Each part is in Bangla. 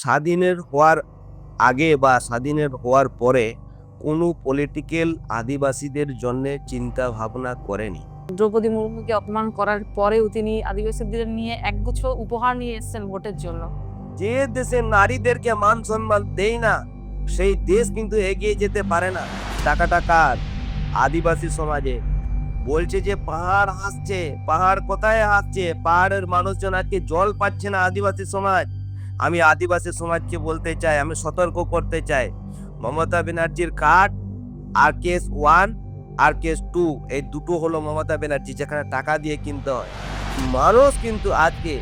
স্বাধীনের হওয়ার আগে বা স্বাধীনের হওয়ার পরে কোনো পলিটিক্যাল আদিবাসীদের জন্যে চিন্তা ভাবনা করেনি। দ্রৌপদী মুর্মুকে অপমান করার পরেও তিনি আদিবাসীদের নিয়ে একগুচ্ছ উপহার নিয়ে এসেছেন ভোটের জন্য। যে দেশে নারীদেরকে মান সম্মান দেয় না, সেই দেশ কিন্তু এগিয়ে যেতে পারে না। টাকাটা কার? আদিবাসী সমাজে। বলছে যে পাহাড় হাসছে, পাহাড় কোথায় হাসছে? পাহাড়ের মানুষজন আজকে জল পাচ্ছে না আদিবাসী সমাজ। আমি আদিবাসী সমাজকে বলতে চাই, আমি সতর্ক করতে চাই, মমতা ব্যানার্জির কার্ড আর কেস 1 আর কেস 2 এই দুটো হলো মমতা ব্যানার্জি, যেখানে টাকা দিয়ে কিনতে হয়। মানুষ কিন্তু আজকে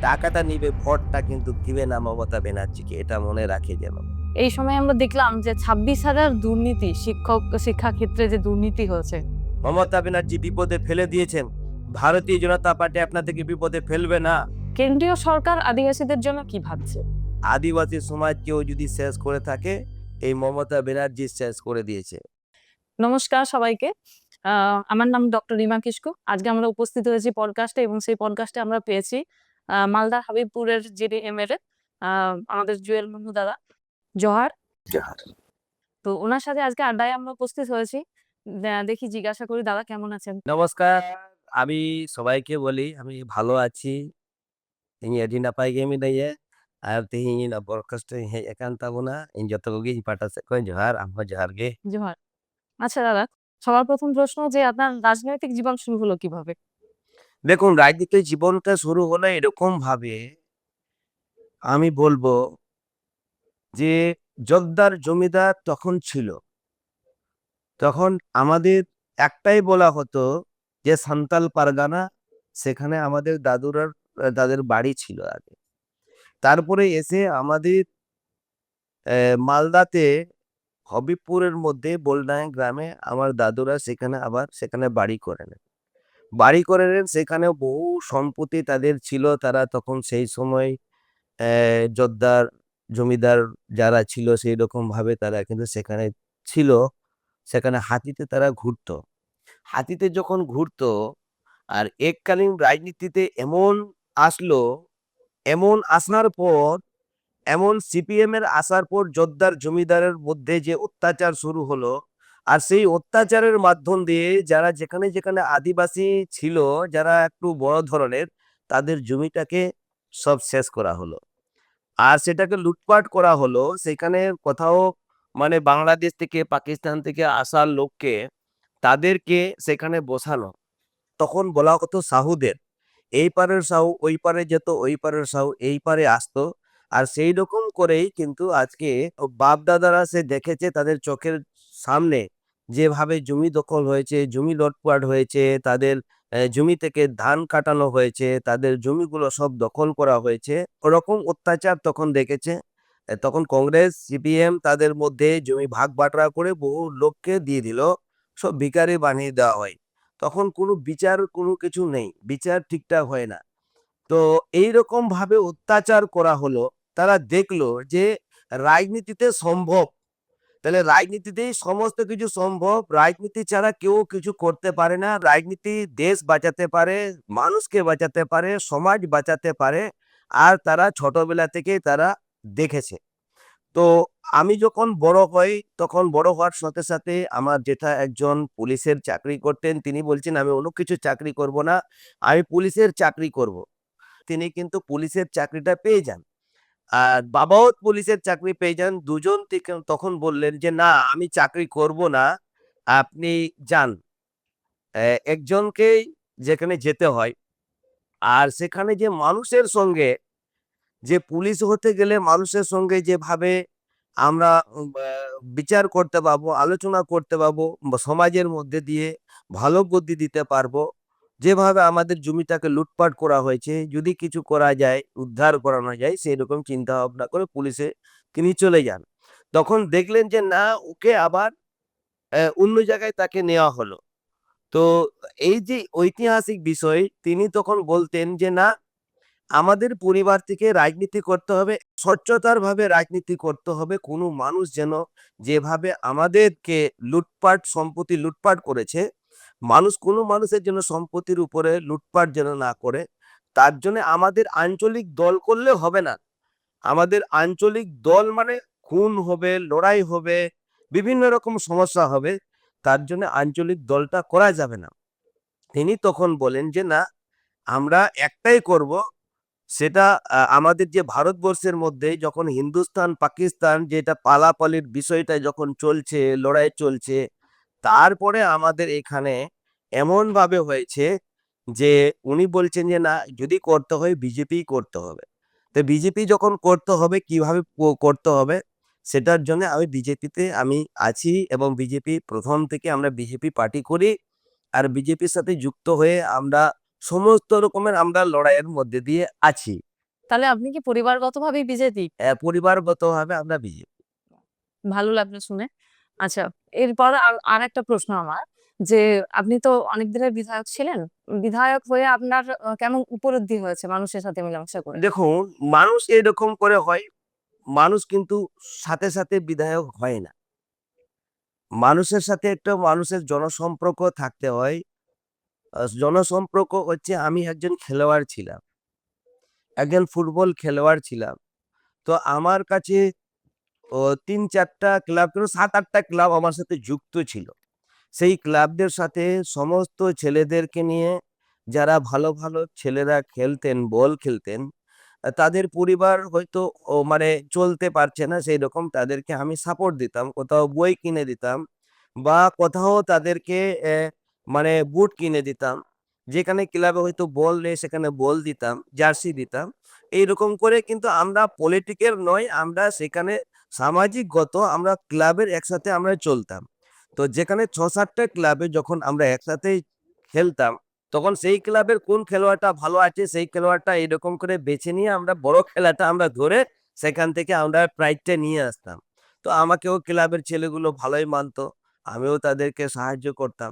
টাকাটা নিবে, ভোটটা কিন্তু দিবে না মমতা ব্যানার্জিকে, এটা মনে রাখে যেন। এই সময় আমরা দেখলাম যে 26,000 দুর্নীতি শিক্ষা ক্ষেত্রে যে দুর্নীতি হয়েছে। মমতা ব্যানার্জি বিপদে ফেলে দিয়েছেন। ভারতীয় জনতা পার্টি আপনাদেরকে বিপদে ফেলবে না। কেন্দ্রীয় সরকার আদিবাসীদের জন্য কি ভাবছে? আদিবাসী সমাজকেও যদি শেষ করে থাকে, এই মমতা ব্যানার্জি শেষ করে দিয়েছে। নমস্কার সবাইকে। আমার নাম ডক্টর রিমা কিস্কু। আজকে আমরা উপস্থিত হয়েছি পডকাস্টে এবং সেই পডকাস্টে আমরা পেয়েছি মালদা হাবিবপুরের যিনি এমএলএ আমাদের জুয়েল মুর্মু দাদা। জোহার। জোহার। তো ওনার সাথে আজকে আড্ডায় আমরা উপস্থিত হয়েছি। দেখি জিজ্ঞাসা করি দাদা কেমন আছেন? নমস্কার। আমি সবাইকে বলি আমি ভালো আছি। Inya di napai game na ye. Artinya na broadcast he akan tabuna in joto gi pata se ko johar amba johar ge. Johar. আচ্ছা দাদা, সবার প্রথম প্রশ্ন যে আপনার রাজনৈতিক জীবন শুরু হলো কিভাবে? দেখুন, রাজনীতির জীবনটা শুরু হলো এরকম ভাবে, আমি বলবো যে জোরদার জমিদার তখন ছিল। তখন আমাদের একটাই বলা হতো যে সান্তাল পারগানা, সেখানে আমাদের দাদুরা তাদের বাড়ি ছিল আগে। তারপরে এসে আমাদের মালদাতে হবিবপুরের মধ্যে বোলডাঙ্গা গ্রামে আমার দাদুরা সেখানে বাড়ি করে নেন। বাড়ি করে নেন, সেখানে বহু সম্পত্তি তাদের ছিল। তারা তখন সেই সময় জোরদার জমিদার যারা ছিল সেইরকম ভাবে তারা কিন্তু সেখানে ছিল। সেখানে হাতিতে তারা ঘুরতো। হাতিতে যখন ঘুরতো, আর এককালীন রাজনীতিতে এমন আসলো, এমন আসার পর এমন সিপিএম এর আসার পর জোরদার জমিদারের মধ্যে যে অত্যাচার শুরু হলো, আর সেই অত্যাচারের মাধ্যম দিয়ে যারা যেখানে যেখানে আদিবাসী ছিল, যারা একটু বড় ধরনের, তাদের জমিটাকে সব শেষ করা হলো। আর সেটাকে লুটপাট করা হলো। সেখানে কোথাও মানে বাংলাদেশ থেকে পাকিস্তান থেকে আসা লোককে তাদেরকে সেখানে বসানো। তখন বলা হতো সাহুদের। এই পারের সাহু ওই পারে যেত, ওই পারের সাহু এই পারে আসতো। আর সেই রকম করেই কিন্তু আজকে বাপ দাদারা সে দেখেছে তাদের চোখের সামনে যেভাবে জমি দখল হয়েছে, জমি লুটপাট হয়েছে, তাদের জমি থেকে ধান কাটানো হয়েছে, তাদের জমিগুলো সব দখল করা হয়েছে। ওরকম অত্যাচার তখন দেখেছে। তখন কংগ্রেস সিপিএম তাদের মধ্যে জমি ভাগ বাটরা করে বহু লোককে দিয়ে দিল, সব ভিখারি বানিয়ে দেওয়া হয়। তখন কোনো বিচার কোনো কিছু নেই, বিচার ঠিকঠাক হয় না। তো এইরকম ভাবে অত্যাচার করা হলো। তারা দেখলো যে রাজনীতিতে সম্ভব, তাহলে রাজনীতিতেই সমস্ত কিছু সম্ভব। রাজনীতি ছাড়া কেউ কিছু করতে পারে না। রাজনীতি দেশ বাঁচাতে পারে, মানুষকে বাঁচাতে পারে, সমাজ বাঁচাতে পারে। আর তারা ছোটবেলা থেকেই তারা দেখেছে। তো আমি যখন বড় হই, তখন বড় হওয়ার সাথে সাথে আমার জেঠা একজন পুলিশের চাকরি করতেন। তিনি বলছেন আমি অন্য কিছু চাকরি করব না, আমি পুলিশের চাকরি করব। তিনি কিন্তু পুলিশের চাকরিটা পেয়ে যান। আর বাবাও পুলিশের চাকরি পেয়ে যান। দুজন থেকে তখন বললেন যে না আমি চাকরি করব না, আপনি যান। একজনকেই যেখানে যেতে হয়, আর সেখানে যে মানুষের সঙ্গে, যে পুলিশ হতে গেলে মানুষের সঙ্গে যেভাবে আমরা বিচার করতে পারবো, আলোচনা করতে পারবো, সমাজের মধ্যে দিয়ে ভালো বুদ্ধি দিতে পারবো, যেভাবে আমাদের জমিটাকে লুটপাট করা হয়েছে, যদি কিছু করা যায়, উদ্ধার করানো যায়, সেই রকম চিন্তা ভাবনা করে পুলিশে তিনি চলে যান। তখন দেখলেন যে না, ওকে আবার অন্য জায়গায় তাকে নেওয়া হলো। তো এই যে ঐতিহাসিক বিষয়, তিনি তখন বলতেন যে না, আমাদের পরিবার থেকে রাজনীতি করতে হবে, স্বচ্ছতার ভাবে রাজনীতি করতে হবে। কোনো মানুষ যেন যেভাবে আমাদেরকে লুটপাট সম্পত্তি লুটপাট করেছে, মানুষ কোনো মানুষের জন্য সম্পত্তির উপরে লুটপাট যেন না করে। তার জন্য আমাদের আঞ্চলিক দল করলে হবে না, আমাদের আঞ্চলিক দল মানে খুন হবে, লড়াই হবে, বিভিন্ন রকম সমস্যা হবে। তার জন্য আঞ্চলিক দলটা করা যাবে না। তিনি তখন বলেন যে, "না, আমরা একটাই করব।" সেটা আমাদের যে ভারতবর্ষের মধ্যে যখন হিন্দুস্তান, পাকিস্তান যেটা পালাপালির বিষয়টা যখন চলছে, লড়াই চলছে, তারপরে আমাদের এখানে এমনভাবে হয়েছে যে উনি বলছেন যে, "না, যদি করতে হয় বিজেপিই করতে হবে।" তো বিজেপি যখন করতে হবে, কিভাবে করতে হবে? সেটার জন্য আমি বিজেপিতে আমি আছি এবং বিজেপি ১ম থেকে আমরা বিজেপি পার্টি করি। আর বিজেপির সাথে যুক্ত হয়ে আমরা সমস্ত রকমের আমরা লড়াইয়ের মধ্যে দিয়ে আছি। তাহলে আপনি কি পরিবারগতভাবেই বিজেপি? পরিবারগতভাবে আমরা বিজেপি। ভালো লাগলো শুনে। আচ্ছা, এরপর আরেকটা প্রশ্ন আমার যে, আপনি তো অনেক দিনের বিধায়ক ছিলেন। বিধায়ক হয়ে আপনার কেমন উপলব্ধি হয়েছে মানুষের সাথে মেলামেশা করে? দেখুন, মানুষ এরকম করে হয়, মানুষ কিন্তু সাথে, সাথে বিধায়ক হয় না। মানুষের সাথে একটা মানুষের জনসম্পর্ক থাকতে হয়। জনসম্পর্ক হচ্ছে আমি একজন খেলোয়াড় ছিলাম। একজন ফুটবল খেলোয়াড় ছিলাম। তো আমার কাছে ৩-৪ টা ক্লাব, ৭-৮ টা ক্লাব আমার সাথে যুক্ত ছিল। সেই ক্লাবদের সাথে সমস্ত ছেলেদেরকে নিয়ে যারা ভালো, ভালো ছেলেরা খেলতেন, বল খেলতেন, তাদের পরিবার হয়তো মানে চলতে পারছে না সেইরকম তাদেরকে আমি সাপোর্ট দিতাম। কোথাও বই কিনে দিতাম বা কোথাও তাদেরকে মানে বুট কিনে দিতাম। যেখানে ক্লাবে হয়তো বল নেই সেখানে বল দিতাম, জার্সি দিতাম। এইরকম করে কিন্তু আমরা পলিটিক্যাল নয়, আমরা সেখানে সামাজিকগত আমরা ক্লাবের একসাথে আমরা চলতাম। তো যেখানে ৬-৭ টা ক্লাবে যখন আমরা একসাথেই খেলতাম, তখন সেই ক্লাবের কোন খেলোয়াড়টা ভালো আছে, সেই খেলোয়াড়টা এরকম করে বেছে নিয়ে আমরা বড় খেলাটা আমরা ধরে সেখান থেকে আমরা প্রাইজটা নিয়ে আসতাম। তো আমাকেও ক্লাবের ছেলেগুলো ভালোই মানতো। আমিও তাদেরকে সাহায্য করতাম।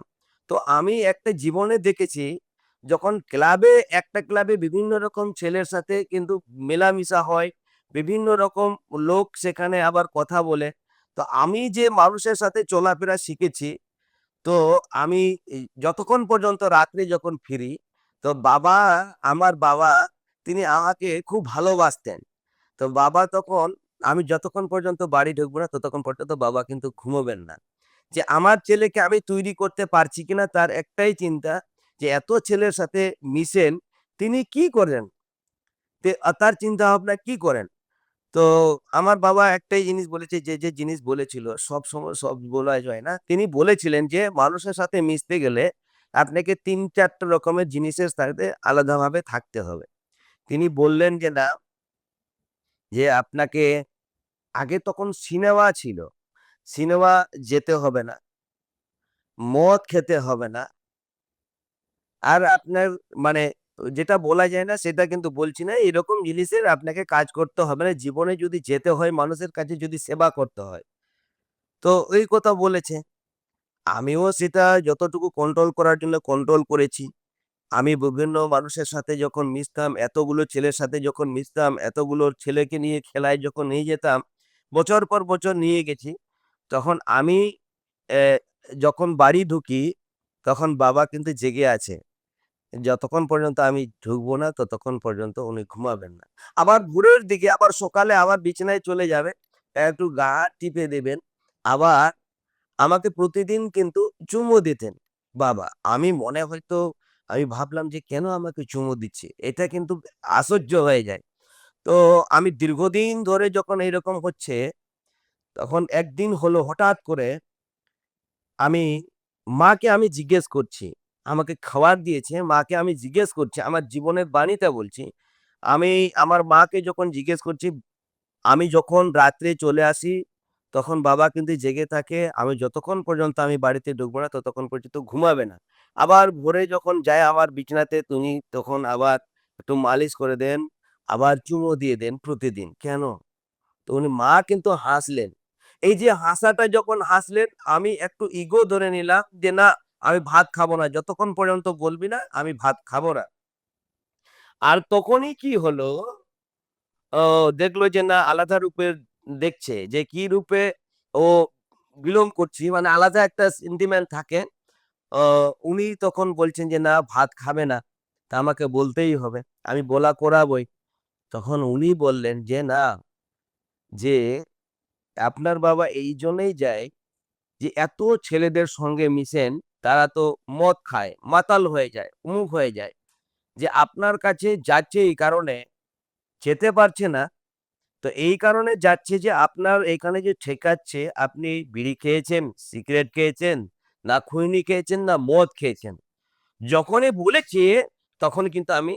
তো আমি একটা জীবনে দেখেছি, যখন একটা ক্লাবে বিভিন্ন রকম ছেলের সাথে কিন্তু মেলামেশা হয়, বিভিন্ন রকম লোক সেখানে আবার কথা বলে। তো আমি যে মানুষের সাথে চলাফেরা শিখেছি, তো আমি যতক্ষণ পর্যন্ত রাত্রে যখন ফিরি, তো আমার বাবা তিনি আমাকে খুব ভালোবাসতেন। তো বাবা তখন আমি যতক্ষণ পর্যন্ত বাড়ি ঢুকবো না, ততক্ষণ পর্যন্ত বাবা কিন্তু ঘুমোবেন না। যে আমার ছেলেকে আমি তৈরি করতে পারছি কিনা তার একটাই চিন্তা, যে এত ছেলের সাথে মিশেন, তিনি কি করেন? তার চিন্তাভাবনা কি করেন? তো আমার বাবা একটাই জিনিস বলেছে, যে জিনিস বলেছিল সবসময় সব বলা যায় না। তিনি বলেছিলেন যে, "মানুষের সাথে মিশতে গেলে আপনাকে ৩-৪ টা রকমের জিনিসের সাথে আলাদাভাবে থাকতে হবে।" তিনি বললেন যে, "না, যে আপনাকে আগে তখন সিনেমা ছিল। সিনেমা যেতে হবে না, মদ খেতে হবে না। আর আপনার মানে যেটা বলা যায় না সেটা কিন্তু বলছি না। এরকম জিনিসের আপনাকে কাজ করতে হবে না। জীবনে যদি যেতে হয় মানুষের কাছে যদি সেবা করতে হয়।" তো এই কথা বলেছে। আমিও সেটা যতটুকু কন্ট্রোল করার জন্য কন্ট্রোল করেছি। আমি বিভিন্ন মানুষের সাথে যখন মিশতাম, এতগুলো ছেলের সাথে যখন মিশতাম, এতগুলো ছেলেকে নিয়ে খেলায় যখন নিয়ে যেতাম, বছর পর বছর নিয়ে গেছি। তখন আমি অ্যা যখন বাড়ি ঢুকি, তখন বাবা কিন্তু জেগে আছে। যতক্ষণ পর্যন্ত আমি ঢুকবো না, ততক্ষণ পর্যন্ত উনি ঘুমাবেন না। আবার ভোরের দিকে আবার সকালে আবার বিছানায় চলে যাবে। একটু গা টিপে দেবেন। আবার আমাকে প্রতিদিন কিন্তু চুমু দিতেন বাবা। আমি ভাবলাম যে কেন আমাকে চুমু দিচ্ছে? এটা কিন্তু আশ্চর্য হয়ে যায়। তো আমি দীর্ঘদিন ধরে যখন এইরকম হচ্ছে, তখন একদিন হলো হঠাৎ করে আমি মাকে আমি জিজ্ঞেস করছি। আমাকে খাবার দিয়েছে, মাকে আমি জিজ্ঞেস করছি, আমার জীবনের বাণীটা বলছি। আমি আমার মাকে যখন জিজ্ঞেস করছি, আমি যখন রাত্রে চলে আসি, তখন বাবা কিন্তু জেগে থাকে। আমি যতক্ষণ পর্যন্ত আমি বাড়িতে ঢুকবো না, ততক্ষণ পর্যন্ত ঘুমাবে না। আবার ভোরে যখন যায় আমার বিছানাতে, তিনি তখন আবার একটু মালিশ করে দেন, আবার চুমু দিয়ে দেন প্রতিদিন। কেন? তো মা কিন্তু হাসলেন। এই যে হাসাটা যখন হাসলেন, আমি একটু ইগো ধরে নিলাম যে, "না, আমি ভাত খাবো না। যতক্ষণ পর্যন্ত বলবি না, আমি ভাত খাবো না।" আর তখনই কি হলো, ও দেখলো যে না আলাদা রূপে দেখছে যে কি রূপে ও বিলং করছি, মানে আলাদা একটা সেন্টিমেন্ট থাকে। অ উনি তখন বলছেন যে, "না ভাত খাবে না। তা আমাকে বলতেই হবে। আমি বলা করাবোই।" তখন উনি বললেন যে, "না, যে আপনার বাবা এই জন্যই যায় যে এত ছেলেদের সঙ্গে মিশেন, তারা তো মদ খায়, মাতাল হয়ে যায়, অমুক হয়ে যায়। যে আপনার কাছে যাচ্ছে এই কারণে, যেতে পারছে না। তো এই কারণে যাচ্ছে যে আপনার এখানে যে ঠেকাচ্ছে, আপনি বিড়ি খেয়েছেন, সিগারেট খেয়েছেন, না খৈনি খেয়েছেন, না মদ খেয়েছেন।" যখনই বলেছে, তখন কিন্তু আমি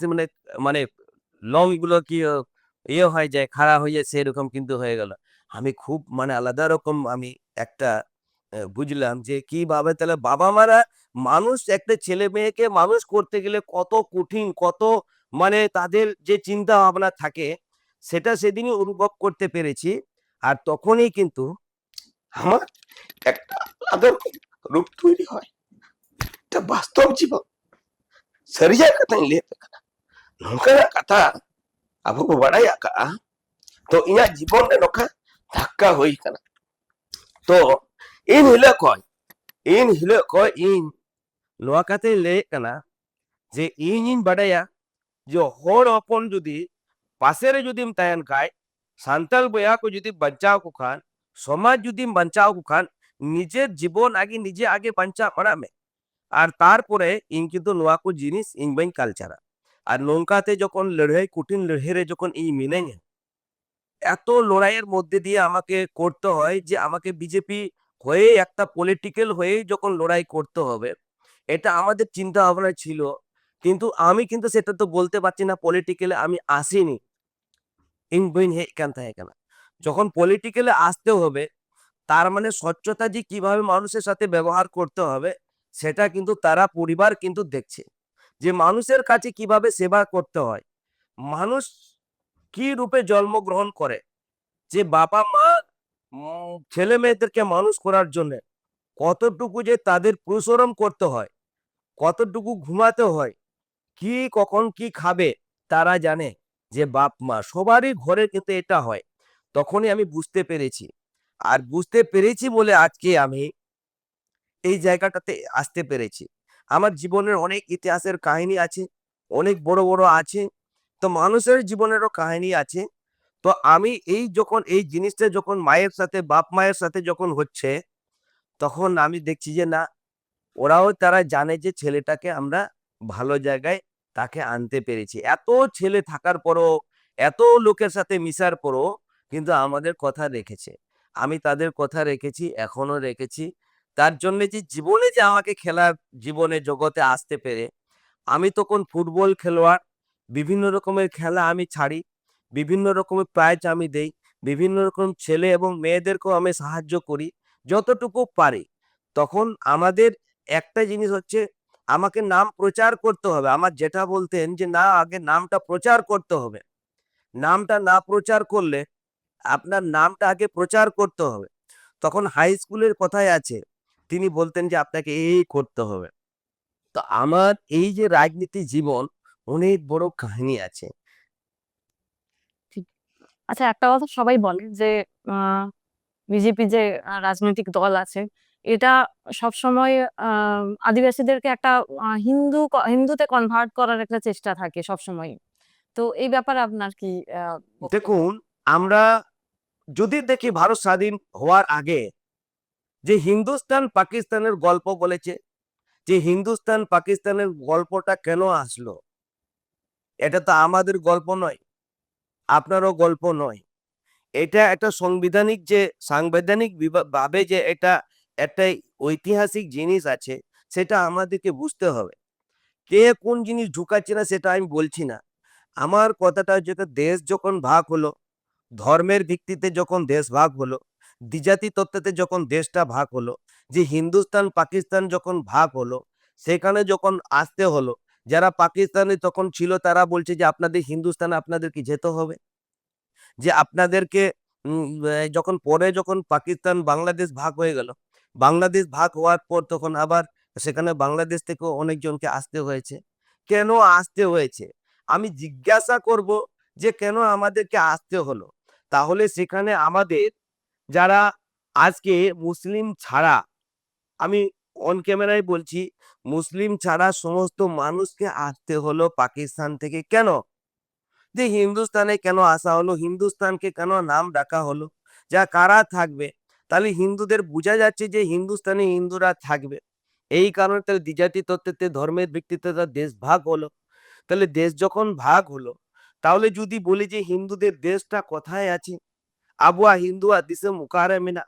মানে মানে লং গুলো কি ইয়ে হয়ে যায়, খাড়া হয়ে যায়, সেরকম কিন্তু হয়ে গেল। আমি খুব মানে আলাদা রকম আমি একটা বুঝলাম যে কিভাবে তাহলে বাবা-মারা মানুষ একটা ছেলে-মেয়েকে মানুষ করতে গেলে কত কঠিন, কত মানে তাদের যে চিন্তা ভাবনা থাকে, সেটা সেদিনই অনুভব করতে পেরেছি। আর তখনই কিন্তু আমার একটা আলাদা রকম রূপ তৈরি হয়। এটা বাস্তব জীবন ᱥᱟᱹᱨᱤᱭᱟᱜ ᱠᱟᱛᱷᱟᱧ ᱞᱟᱹᱭ ᱟᱯᱮ ᱠᱟᱱᱟ ᱱᱚᱝᱠᱟᱱᱟᱜ ᱠᱟᱛᱷᱟ ᱟᱵᱚ ᱵᱚ ᱵᱟᱲᱟᱭ ᱟᱠᱟᱜᱼᱟ ᱛᱚ ᱤᱧᱟᱹᱜ ᱡᱤᱵᱚᱱ ᱨᱮ ᱱᱚᱝᱠᱟ ᱫᱷᱟᱠᱠᱟ ᱦᱩᱭ ᱟᱠᱟᱱᱟ ᱛᱚ ᱤᱧ ᱦᱤᱞᱳᱜ ᱠᱷᱚᱡ ᱤᱧ ᱱᱚᱣᱟ ᱠᱟᱛᱷᱟᱧ ᱞᱟᱹᱭᱮᱫ ᱠᱟᱱᱟ ᱡᱮ ᱤᱧᱤᱧ ᱵᱟᱰᱟᱭᱟ ᱡᱮ ᱦᱚᱲ ᱦᱚᱯᱚᱱ ᱡᱩᱫᱤ ᱯᱟᱥᱮ ᱨᱮ ᱡᱩᱫᱤᱢ ᱛᱟᱦᱮᱱ ᱠᱷᱟᱡ ᱥᱟᱱᱛᱟᱲ ᱵᱚᱭᱦᱟ ᱠᱚ ᱡᱩᱫᱤ ᱵᱟᱧᱪᱟᱣ ᱠᱚ ᱠᱷᱟᱱ সমাজ যদি বাঁচাও কো খান নিজের জীবন আগে নিজে আগে বাঁচা মারা মে আর তারপরে ইন কিন্তু নোয়া কো জিনিস ইন বাই কালচারা আর নৌকাতে যখন লড়াই কঠিন লড়াইয়ে যখন এই মিনেঙ্গে এত লড়াইয়ের মধ্যে দিয়ে আমাকে করতে হয় যে আমাকে বিজেপি হয়ে একটা পলিটিক্যাল হয়ে যখন লড়াই করতে হবে এটা আমাদের চিন্তা ভাবনা ছিল কিন্তু আমি কিন্তু সেটা তো বলতে পারছি না পলিটিক্যালে আমি আসিনি ইন বইন হে কান থাকে কেন যখন পলিটিক্যালে আসতে হবে তার মানে স্বচ্ছতা যে কিভাবে মানুষের সাথে ব্যবহার করতে হবে সেটা কিন্তু তারা পরিবার কিন্তু দেখছে যে মানুষের কাছে কিভাবে সেবা করতে হয় মানুষ কি রূপে জন্মগ্রহণ করে যে বাবা-মা ছেলে-মেয়েদেরকে মানুষ করার জন্যে কতটুকু যে তাদের পরিশ্রম করতে হয়, কতটুকু ঘুমাতে হয়, কি কখন কি খাবে তারা জানে যে বাপ-মা সবারই ঘরে কিন্তু এটা হয়। তখনই আমি বুঝতে পেরেছি। আর বুঝতে পেরেছি বলে আজকে আমি এই জায়গাটাতে আসতে পেরেছি। আমার জীবনের অনেক ইতিহাসের কাহিনী আছে, অনেক বড়, বড় আছে। তো মানুষের জীবনেরও কাহিনী আছে। তো আমি যখন এই জিনিসটা যখন মায়ের সাথে বাপ-মায়ের সাথে যখন হচ্ছে, তখন আমি দেখছি যে না, ওরাও তারা জানে যে ছেলেটাকে আমরা ভালো জায়গায় তাকে আনতে পেরেছি। এত ছেলে থাকার পরও, এত লোকের সাথে মিশার পরও কিন্তু আমাদের কথা রেখেছে। আমি তাদের কথা রেখেছি, এখনো রেখেছি। তার জন্যে যে জীবনে যে আমাকে খেলার জীবনে জগতে আসতে পেরে আমি তখন ফুটবল খেলোয়াড়। বিভিন্ন রকমের খেলা আমি ছাড়ি। বিভিন্ন রকমের প্রাইজ আমি দেই। বিভিন্ন রকম ছেলে এবং মেয়েদেরকেও আমি সাহায্য করি, যতটুকু পারি। তখন আমাদের একটা জিনিস হচ্ছে, আমাকে নাম প্রচার করতে হবে। আমার জেঠা বলতেন যে, "না, আগে নামটা প্রচার করতে হবে। নামটা না প্রচার করলে আপনার নামটা আগে প্রচার করতে হবে।" তখন হাই স্কুলের কথাই আছে। তিনি বলতেন যে, "আপনাকে এই করতে হবে।" তো আমার এই যে রাজনীতি জীবন অনেক বড় কাহিনী আছে। ঠিক। আচ্ছা, একটা কথা সবাই বলে যে বিজেপি যে রাজনৈতিক দল আছে, এটা সবসময় আদিবাসীদেরকে একটা হিন্দুতে কনভার্ট করার একটা চেষ্টা থাকে সবসময়ই। তো এই ব্যাপারে আপনার কি বক্তব্য? দেখুন, আমরা যদি দেখি ভারত স্বাধীন হওয়ার আগে যে হিন্দুস্তান পাকিস্তানের গল্প বলেছে, যে হিন্দুস্তান পাকিস্তানের গল্পটা কেন আসলো? এটা তো আমাদের গল্প নয়, আপনারও গল্প নয়। এটা একটা সাংবিধানিক ভাবে যে এটা একটা ঐতিহাসিক জিনিস আছে, সেটা আমাদেরকে বুঝতে হবে। কে কোন জিনিস ঢুকাচ্ছে না সেটা আমি বলছি না। আমার কথাটা যেটা দেশ যখন ভাগ হলো, ধর্মের ভিত্তিতে যখন দেশ ভাগ হলো, দ্বিজাতি তত্ত্বতে যখন দেশটা ভাগ হলো, যে হিন্দুস্তান পাকিস্তান যখন ভাগ হলো, সেখানে যখন আসতে হলো, যারা পাকিস্তানে তখন ছিল তারা বলছে যে আপনাদের হিন্দুস্তানে আপনাদেরকে যেতে হবে। যে আপনাদেরকে যখন পাকিস্তান বাংলাদেশ ভাগ হয়ে গেল, বাংলাদেশ ভাগ হওয়ার পর তখন আবার সেখানে বাংলাদেশ থেকেও অনেকজনকে আসতে হয়েছে। কেন আসতে হয়েছে? আমি জিজ্ঞাসা করব যে কেন আমাদেরকে আসতে হলো? তাহলে সেখানে আমাদের যারা আজকে মুসলিম ছাড়া, আমি অন ক্যামেরায় বলছি, মুসলিম ছাড়া সমস্ত মানুষকে আসতে হলো পাকিস্তান থেকে। কেন? যে হিন্দুস্তানে কেন আসা হলো, হিন্দুস্তানকে কেন নাম ডাকা হলো, যা কারা থাকবে, তাহলে হিন্দুদের বোঝা যাচ্ছে যে হিন্দুস্তানে হিন্দুরা থাকবে। এই কারণে তাহলে দ্বিজাতি তত্ত্বে ধর্মের ভিত্তিতে তার দেশ ভাগ হলো। তাহলে দেশ যখন ভাগ হলো, তাহলে যদি বলি যে হিন্দুদের দেশটা কোথায় আছে, আবুয়া হিন্দুয়া দিসম উকারে মেনা,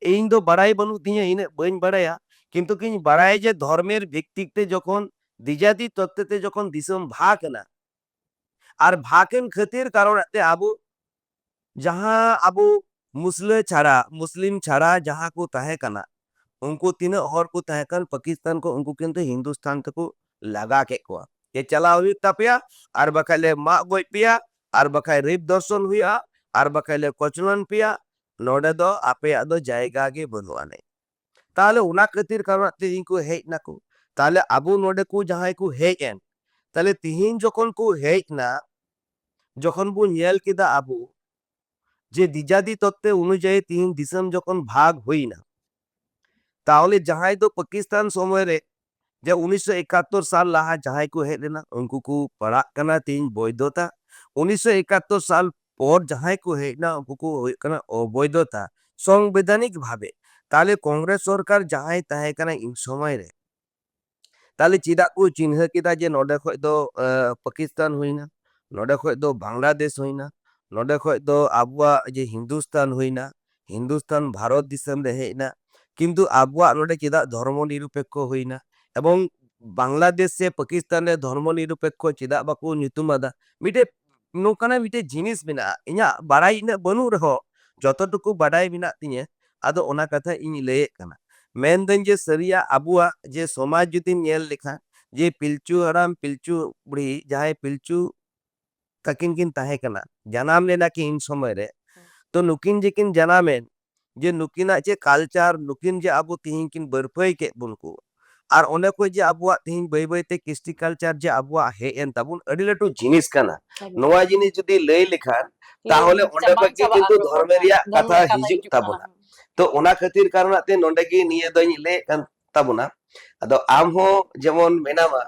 ᱤᱧ ᱫᱚ ᱵᱟᱲᱟᱭ ᱵᱟᱹᱱᱩᱜ ᱛᱤᱧᱟᱹ, ᱤᱱᱟᱹᱜ ᱵᱟᱹᱧ ᱵᱟᱲᱟᱭᱟ, ᱠᱤᱱᱛᱩ ᱠᱤᱧ ᱵᱟᱲᱟᱭᱟ ᱡᱮ ᱫᱷᱚᱨমের ভিত্তিতে যখন দ্বিজাতি তত্ত্বতে যখন দিসম ভাগ না, আর ভাগেন খাতির কারণে আবু ᱡᱟᱦᱟᱸ ᱟᱵᱚ মুসলিম ছাড়া ᱡᱟᱦᱟᱸ ᱠᱚ ᱛᱟᱦᱮᱸ ᱠᱟᱱᱟ, ᱩᱱᱠᱩ ᱛᱤᱱᱟᱹᱜ ᱦᱚᱲ ᱠᱚ ᱛᱟᱦᱮᱸ ᱠᱟᱱ ᱯᱟকিস্তাन ᱠᱚ, ᱩᱱᱠᱩ ᱠᱤᱱᱛᱩ হিন্দুস্তান ᱛᱮᱠᱚ ᱞᱟᱜᱟ ᱠᱮᱫ ᱠᱚᱣᱟ ᱡᱮ ᱪᱟᱞᱟᱣ ᱦᱩᱭᱩᱜ ᱛᱟᱯᱮᱭᱟ, ᱟᱨ ᱵᱟᱠᱷᱟᱡ ᱞᱮ ᱢᱟᱜ ᱜᱚᱡ ᱯᱮᱭᱟ, ᱟᱨ ᱵᱟᱠᱷᱟᱡ ᱨᱤᱯ ᱫᱚর্শন ᱦᱩᱭᱩᱜᱼᱟ, আর বাখাই লে কচলন পেয়া, নডে ᱫᱚ ᱟᱯᱮᱭᱟᱜ ᱫᱚ জায়গা ᱜᱮ ᱵᱟᱹᱱᱩᱜ ᱟᱹᱱᱤᱡ। তাহলে ওনা খাতির কারণ তিহিᱧ কো হেᱡ নাকো। তাহলে আবু নোডে কো জাহাই কো হেজ এন, তাহলে তিহিᱧ যখন কো হেজ না, যখন বো ñেল কেদা আবু যে দ্বিজাতি তত্ত্বে অনুযায়ী তিহিñ দিসম যখন ভাগ হই না, তাহলে জাহাই দো পাকিস্তান সময় রে যে 1971 সাল লাহা জাহাই কো হেজ লেনা, উনকু কো পাড়াগ কানা তিহিñ বৈধতা। 1971 সাল পর জাহাই কো হেজ না, উনকু কো হুᱭᱩᱜ কানা অবৈধতা সাংবিধানিক ভাবে। তাহলে কংগ্রেস সরকার জাহাই তাহে কানা ইন সময় রে, তাহলে চিদা কো চিহ্ন কেদা যে নডে খoj দো পাকিস্তান হুইনা, নডে খoj দো বাংলাদেশ হুইনা, নডে খoj দো আবুয়া যে হিন্দুস্তান হুইনা, হিন্দুস্তান ভারত দিসম রে হেজ না, কিন্তু আবুয়া নডে চিদা ধর্ম নিরপেক্ষ হুইনা, এবং বাংলাদেশ সে পাকিস্তান রে ধর্ম নিরপেক্ষ চিদা বাকো nyutum আদা। মিটে নৌকানা মিটে জিনিস মেনা ইᱧᱟ বাড়াই ইনা বানু রহ, যতটুকু বাড়াই মেনা তিᱧa, আদো ওনা কথা ইᱧ ᱞᱟᱹᱭᱮᱫ ᱠᱟᱱᱟ। ᱢᱮᱱᱫᱟᱹᱧ ᱡᱮ ᱥᱟᱹᱨᱤᱭᱟᱜ ᱟᱵᱚᱣᱟᱜ ᱡᱮ ᱥᱚᱢᱟᱡᱽ ᱡᱩᱫᱤᱢ ᱧᱮᱞ ᱞᱮᱠᱷᱟᱱ, ᱡᱮ ᱯᱤᱞᱪᱩ ᱦᱟᱲᱟᱢ ᱯᱤᱞᱪᱩ ᱵᱩᱲᱦᱤ ᱡᱟᱦᱟᱸᱭ ᱯᱤᱞᱪᱩ ᱛᱟᱹᱠᱤᱱ ᱠᱤᱱ ᱛᱟᱦᱮᱸ ᱠᱟᱱᱟ, ᱡᱟᱱᱟᱢ ᱞᱮᱱᱟ ᱠᱤᱱ ᱥᱚᱢᱚᱭ ᱨᱮ, ᱛᱚ ᱱᱩᱠᱤᱱ ᱡᱮ ᱠᱤᱱ ᱡᱟᱱᱟᱢᱮᱱ, যে নুকিনাᱜ যে কালচার নুকিন যে আবো তিহিñ কিন বরফাই কেত বন কো, আর অনে কই যে আবুয়াগ তিহিñ বাই বাইতে কৃষ্টি কালচার যে আবুয়াগ হেজ এন তাবুন আᱹᱰᱤ ᱞᱟᱹᱴᱩ জিনিস কানা। নোয়া জিনিস যদি লই লেখান, তাহলে অনে কই গে কিন্তু ধর্মের রিয়াᱜ কথা হিজুগ তাবনা। তো ওনা খাতির কারণাতে নন্ডে গে নিয়ে দই লে কান তাবনা। আদো আম হো যেমন মেনামা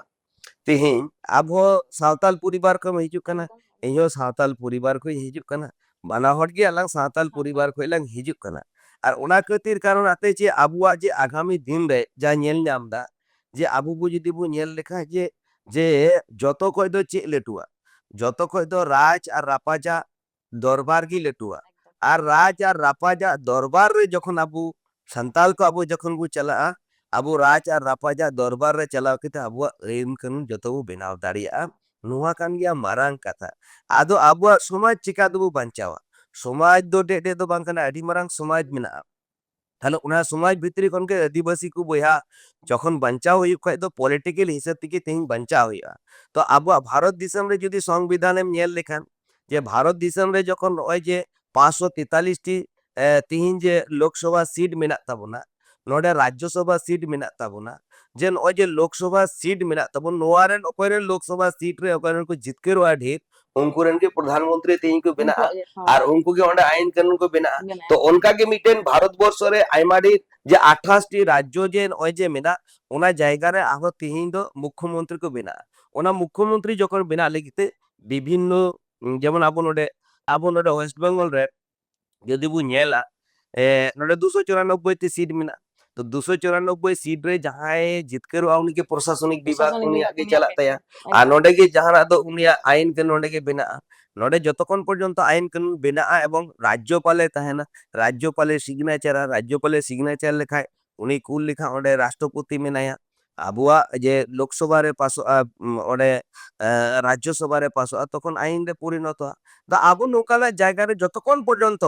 তিহিñ আবো সাঁওতাল পরিবার কো হিজুগ কানা, ইᱧ সাঁওতাল পরিবার কো হিজুগ কানা, বানা হট গে আলাং সাঁওতাল পরিবার কো লাং হিজুগ কানা। আর ওনা খাতির কারণ আতে যে আবুয়াগ যে আগামী দিন রে যা ñেল ñাম দা, যে আবু বু যদি বু ñেল লেখা যে যে যত কয় দো চেক লেটুয়া, যত কয় দো রাজ আর রাপাজা দরবার গি লেটুয়া। আর রাজ আর রাপাজা দরবার রে যখন আবু সান্তাল কো আবু যখন বু চালা'a, আবু রাজ আর রাপাজা দরবার রে চালাও কেতে আবুয়াগ আইন কানুন যত বু বেনাও দাড়িয়া'a, নোয়া কান গিয়া মারাং কাথা। আদো আবুয়াগ সমাজ চিকা দবু বাঞ্চাওয়া, সমাজ দো ডেডে দো বাং কানা, আᱹᱰᱤ ᱢᱟᱨᱟᱝ সমাজ মেনা'a। তাহলে ওনা সমাজ ভিতরি খনকে আদিবাসী কো বইহা যখন বাঞ্চাও হুᱭᱩᱜ খাজ দো পলিটিক্যাল হিসাব থেকে তিহিñ বাঞ্চাও হুᱭᱩᱜᱼᱟ। তো আবুয়াগ ভারত দিসম রে যদি সংবিধানেম ñেল লেখান, যে ভারত দিসম রে যখন নয় যে 543 টি তিহিñ যে লোকসভা সিট মেনাᱜ তাবনা, নডে রাজ্যসভা সিট মেনাᱜ তাবনা, যে নয় যে লোকসভা সিট মেনাᱜ তাবন, নোয়া রেন অকয় রেন লোকসভা সিট রে অকয় রেন কো জিতকারᱚᱜᱼᱟ ᱰᱷᱮᱨ, ᱩᱱᱠᱩ ᱨᱮᱱ ᱜᱮ ᱯᱨᱚধানমন্ত্রী ᱛᱤᱦᱤᱧ ᱠᱚ ᱵᱮᱱᱟᱜᱼᱟ, আর উনকু গে অন্ডে আইন কানুন কো বেনাᱜᱼᱟ। তো অনকা গে মিটেন ভারতবর্ষ রে আইমা ᱰᱷᱮᱨ যে 28 টি রাজ্য যে নয় যে মেনাᱜ, ওনা জায়গা রে আহো তিহিñ দো মুখ্যমন্ত্রী কো বেনাᱜᱼᱟ। ওনা মুখ্যমন্ত্রী যখন বেনাᱜ ᱞᱟᱹᱜᱤᱫ বিভিন্ন যেমন আবো নোডে ওয়েস্ট বেঙ্গল রে যদি বু ñেলা, নোডে 294 টি সিট মেনাᱜ। তো 294 সিট রে জাহায় জিতকারᱚᱜᱼᱟ উনি কে প্রশাসনিক বিভাগ উনিয়াᱜ গে চালাᱜ তায়া। আর নোডে গে জাহানাᱜ দো উনিয়াᱜ আইন কানুন নোডে গে বেনাᱜᱼᱟ। নোডে যতক্ষণ পর্যন্ত আইন কানুন বেনাᱜᱼᱟ এবং রাজ্যপালে তাহেনা, রাজ্যপালের সিগনেচার লেখায় উনি কুল লেখা অঁᱰᱮ রাষ্ট্রপতি মেনায়া। আবুয়াগ যে লোকসভা রে পাসᱚᱜᱼᱟ, অঁᱰᱮ রাজ্যসভা রে পাসᱚᱜᱼᱟ, তখন আইন রে পরিণতᱼᱟ। তা আবু নৌকানাᱜ জায়গা রে যতক্ষণ পর্যন্ত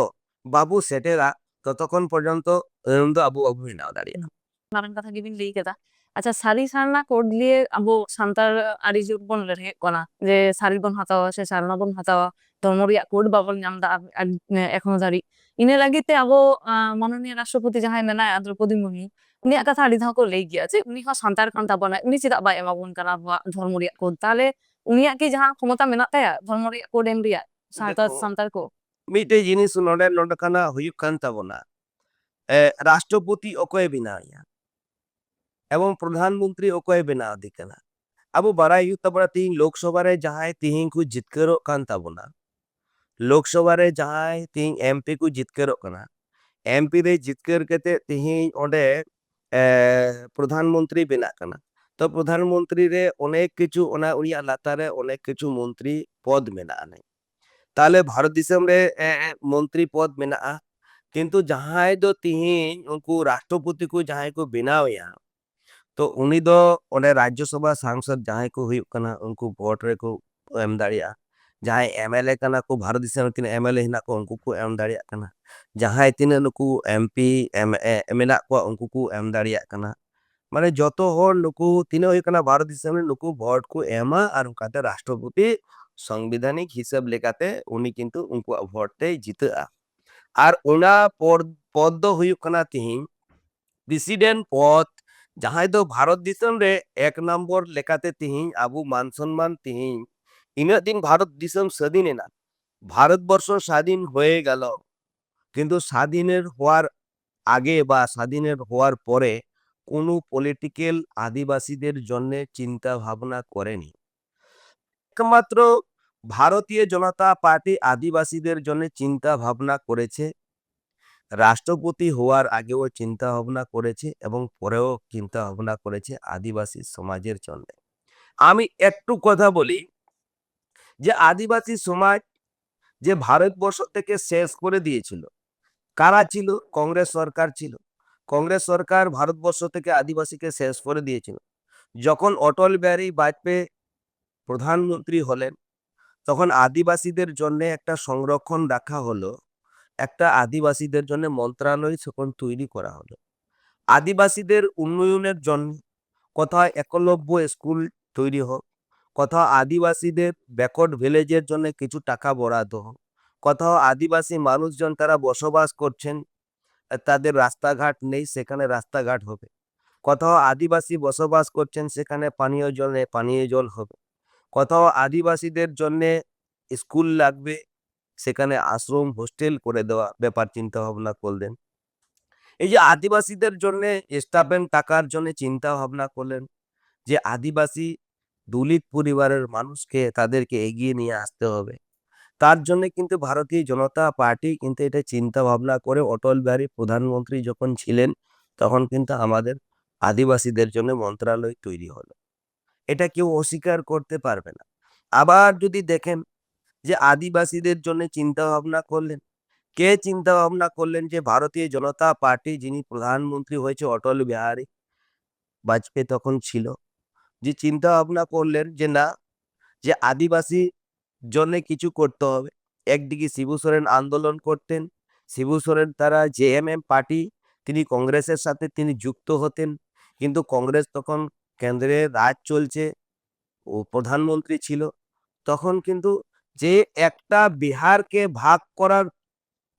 বাবু সেটেরা, ততক্ষণ পর্যন্ত ᱫᱚ ᱟᱵᱚ ᱵᱟᱵᱚ ᱵᱮᱱᱟᱣ ᱫᱟᱲᱮᱭᱟᱜᱼᱟ। ᱢᱟᱨᱟᱝ ᱠᱟᱛᱷᱟ ᱜᱮᱵᱤᱱ ᱞᱟᱹᱭ ᱠᱮᱫᱟ। ᱟᱪᱪᱷᱟ, ᱥᱟᱹᱨᱤ ᱥᱟᱨᱱᱟ ᱠᱳᱰ ᱫᱤᱭᱮ ᱟᱵᱚ ᱥᱟᱱᱛᱟᱲ ᱟᱹᱰᱤ ᱡᱳᱨ ᱵᱚᱱ ᱞᱟᱹᱲᱦᱟᱹᱭᱚᱜ ᱠᱟᱱᱟ, ᱡᱮ ᱥᱟᱹᱨᱤ ᱵᱚᱱ ᱦᱟᱛᱟᱣᱟ ᱥᱮ ᱥᱟᱨᱱᱟ ᱵᱚᱱ ᱦᱟᱛᱟᱣᱟ, ধর্ম রিয়াᱜ কোড বাবন ᱧᱟᱢ ᱫᱟ এখনো ᱫᱷᱟᱹᱨᱤᱡ। ᱤᱱᱟᱹ ᱞᱟᱹᱜᱤᱫ ᱛᱮ ᱟᱵᱚ ᱢᱟᱱᱚᱱᱤᱭᱚ ᱨᱟষ্ট্রপতি ᱡᱟᱦᱟᱸᱭ ᱢᱮᱱᱟᱭᱟ ᱫᱨᱚᱯᱚᱫᱤ ᱢᱩᱨᱢᱩ, ᱩᱱᱤᱭᱟᱜ ᱠᱟᱛᱷᱟ ᱟᱹᱰᱤ ᱫᱷᱟᱣ ᱠᱚ ᱞᱟᱹᱭ ᱜᱮᱭᱟ ᱡᱮ ᱩᱱᱤ ᱦᱚᱸ ᱥᱟᱱᱛᱟᱲ ᱠᱟᱱ ᱛᱟᱵᱚᱱᱟᱭ, ᱩᱱᱤ ᱪᱮᱫᱟᱜ ᱵᱟᱭ ᱮᱢᱟᱵᱚᱱ ᱠᱟᱱᱟ ᱟᱵᱚᱣᱟᱜ ধর্ম রিয়াᱜ কোড? তাহলে উনিয়াᱜ কি ᱡᱟᱦᱟᱸ ᱠᱷᱚᱢᱚᱛᱟ ᱢᱮᱱᱟᱜ ᱛᱟᱭᱟ ধর্ম রিয়াᱜ কোড ᱮᱢ ᱨᱮᱭᱟᱜ দেখো ᱥᱟᱱᱛᱟᱲ ᱠᱚ? মিটে জিনিস নডে নডকানা হুᱭᱩᱜ কান তাবনা, রাষ্ট্রপতি অকয়ে বেনাওয়া এবং প্রধানমন্ত্রী অকয়ে বেনাওয়া ᱫᱮ ᱠᱟᱱᱟ। ᱟᱵᱚ ᱵᱟᱲᱟᱭ ᱦᱩᱭᱩᱜ ᱛᱟᱵᱚᱱᱟ ᱛᱤᱦᱤᱧ ᱞᱳᱠᱥᱚᱵᱷᱟ ᱨᱮ ᱡᱟᱦᱟᱸᱭ ᱛᱤᱦᱤᱧ ᱠᱚ ᱡᱤᱛᱠᱟᱹᱨᱚᱜ ᱠᱟᱱ ᱛᱟᱵᱚᱱᱟ, ᱞᱳᱠᱥᱚᱵᱷᱟ ᱨᱮ ᱡᱟᱦᱟᱸᱭ ᱛᱤᱦᱤᱧ MP ᱠᱚ ᱡᱤᱛᱠᱟᱹᱨᱚᱜ ᱠᱟᱱᱟ, MP ᱨᱮ ᱡᱤᱛᱠᱟᱹᱨ ᱠᱟᱛᱮ ᱛᱤᱦᱤᱧ ᱚᱸᱰᱮ ᱯᱨᱚᱫᱷᱟᱱ ᱢᱚন্ত্রী ᱵᱮᱱᱟᱜ ᱠᱟᱱᱟ। তো প্রধান মন্ত্রী রে অনেক কিছু ওনা উনিয়ার লাতারে অনেক কিছু মন্ত্রী পদ মেনাᱜ নাই। তাহলে ভারত দিশম রে মন্ত্রী পদ মেনাগᱼᱟ, কিন্তু জাহাঁই দো তিহিᱧ উনকু রাষ্ট্রপতি কো জাহাঁই কো বেনাওয়া, তো উনি দো ওনে রাজ্যসভা সাংসদ জাহাঁই को हुयुग कना उनको वोट रे को एम दाड़िया, जहां MLA कना को भारत दिसम तीन MLA हिना को उनको को एम दाड़िया कना, जहां तीन नुकु MP मेना को उनको को एम दाड़िया कना। माने जतो होर नुकु तीन हुयुग कना भारत दिसम रे नुकु वोट को एमा और उनकाते राष्ट्रपति संविधानिक हिसाब लेकाते उनी किंतु उनको वोट ते जितआ। और उना पद दो हुयुग कना तिहिñ प्रेसिडेंट पद, जहां दो भारत दिसम रे एक नंबर लेकाते तिहिñ आबू मान सम्मान तिहिñ इना दिन भारत दिसम स्वाधीन एना, भारत बर्ष स्वाधीन হয়ে গেল, কিন্তু স্বাধীনের হওয়ার আগে বা স্বাধীনের হওয়ার পরে কোনো পলিটিক্যাল আদিবাসীদের জন্য চিন্তা ভাবনা করেনি। একমাত্র ভারতীয় জনতা পার্টি আদিবাসীদের জন্য চিন্তা ভাবনা করেছে, রাষ্ট্রপতি হওয়ার আগেও চিন্তা ভাবনা করেছে এবং পরেও চিন্তা ভাবনা করেছে আদিবাসী সমাজের জন্য। আমি একটু কথা বলি যে আদিবাসী সমাজ যে ভারতবর্ষ থেকে শেষ করে দিয়েছিল, কারা ছিল? কংগ্রেস সরকার ছিল। কংগ্রেস সরকার ভারতবর্ষ থেকে আদিবাসীকে শেষ করে দিয়েছিল। যখন অটল বিহারী বাজপেয়ী প্রধানমন্ত্রী হলেন, তখন আদিবাসীদের জন্য একটা সংরক্ষণ রাখা হলো, একটা আদিবাসীদের জন্য মন্ত্রণালয় তখন তৈরি করা হলো। আদিবাসীদের উন্নয়নের জন্য কোথাও একলব্য স্কুল তৈরি হোক, কোথাও আদিবাসীদের ব্যাকওয়ার্ড ভিলেজের জন্য কিছু টাকা বরাদ্দ হোক, কোথাও আদিবাসী মানুষজন তারা বসবাস করছেন, তাদের রাস্তাঘাট নেই, সেখানে রাস্তাঘাট হবে। কোথাও আদিবাসী বসবাস করছেন, সেখানে পানীয় জল নেই, পানীয় জল হবে। কোথাও আদিবাসীদের জন্য স্কুল লাগবে, সেখানে আশ্রম হোস্টেল করে দেওয়া ব্যাপার চিন্তা ভাবনা করলেন। এই যে আদিবাসীদের জন্য স্টাপেন টাকার জন্য চিন্তা ভাবনা করলেন যে আদিবাসী দলিত পরিবারের মানুষকে তাদেরকে এগিয়ে নিয়ে আসতে হবে, তার জন্য কিন্তু ভারতীয় জনতা পার্টি কিন্তু এটা চিন্তা ভাবনা করে অটল বিহারী প্রধানমন্ত্রী যখন ছিলেন তখন কিন্তু আমাদের আদিবাসীদের জন্য মন্ত্রণালয় তৈরি হলো। এটা কেউ অস্বীকার করতে পারবে না। আবার যদি দেখেন যে আদিবাসীদের জন্য চিন্তা ভাবনা করলেন, কে চিন্তা ভাবনা করলেন? যে ভারতীয় জনতা পার্টি যিনি প্রধানমন্ত্রী হয়েছে অটল বিহারী বাজপেয়ী তখন ছিল, যে চিন্তা ভাবনা করলেন যে না, যে আদিবাসী জন্য কিছু করতে হবে। একদিকে শিবু সোরেন আন্দোলন করতেন, শিবু সোরেন তারা JMM পার্টি, তিনি কংগ্রেসের সাথে তিনি যুক্ত হতেন, কিন্তু কংগ্রেস তখন কেন্দ্রে রাজ চলছে, ও প্রধানমন্ত্রী ছিল। তখন কিন্তু যে একটা বিহারকে ভাগ করার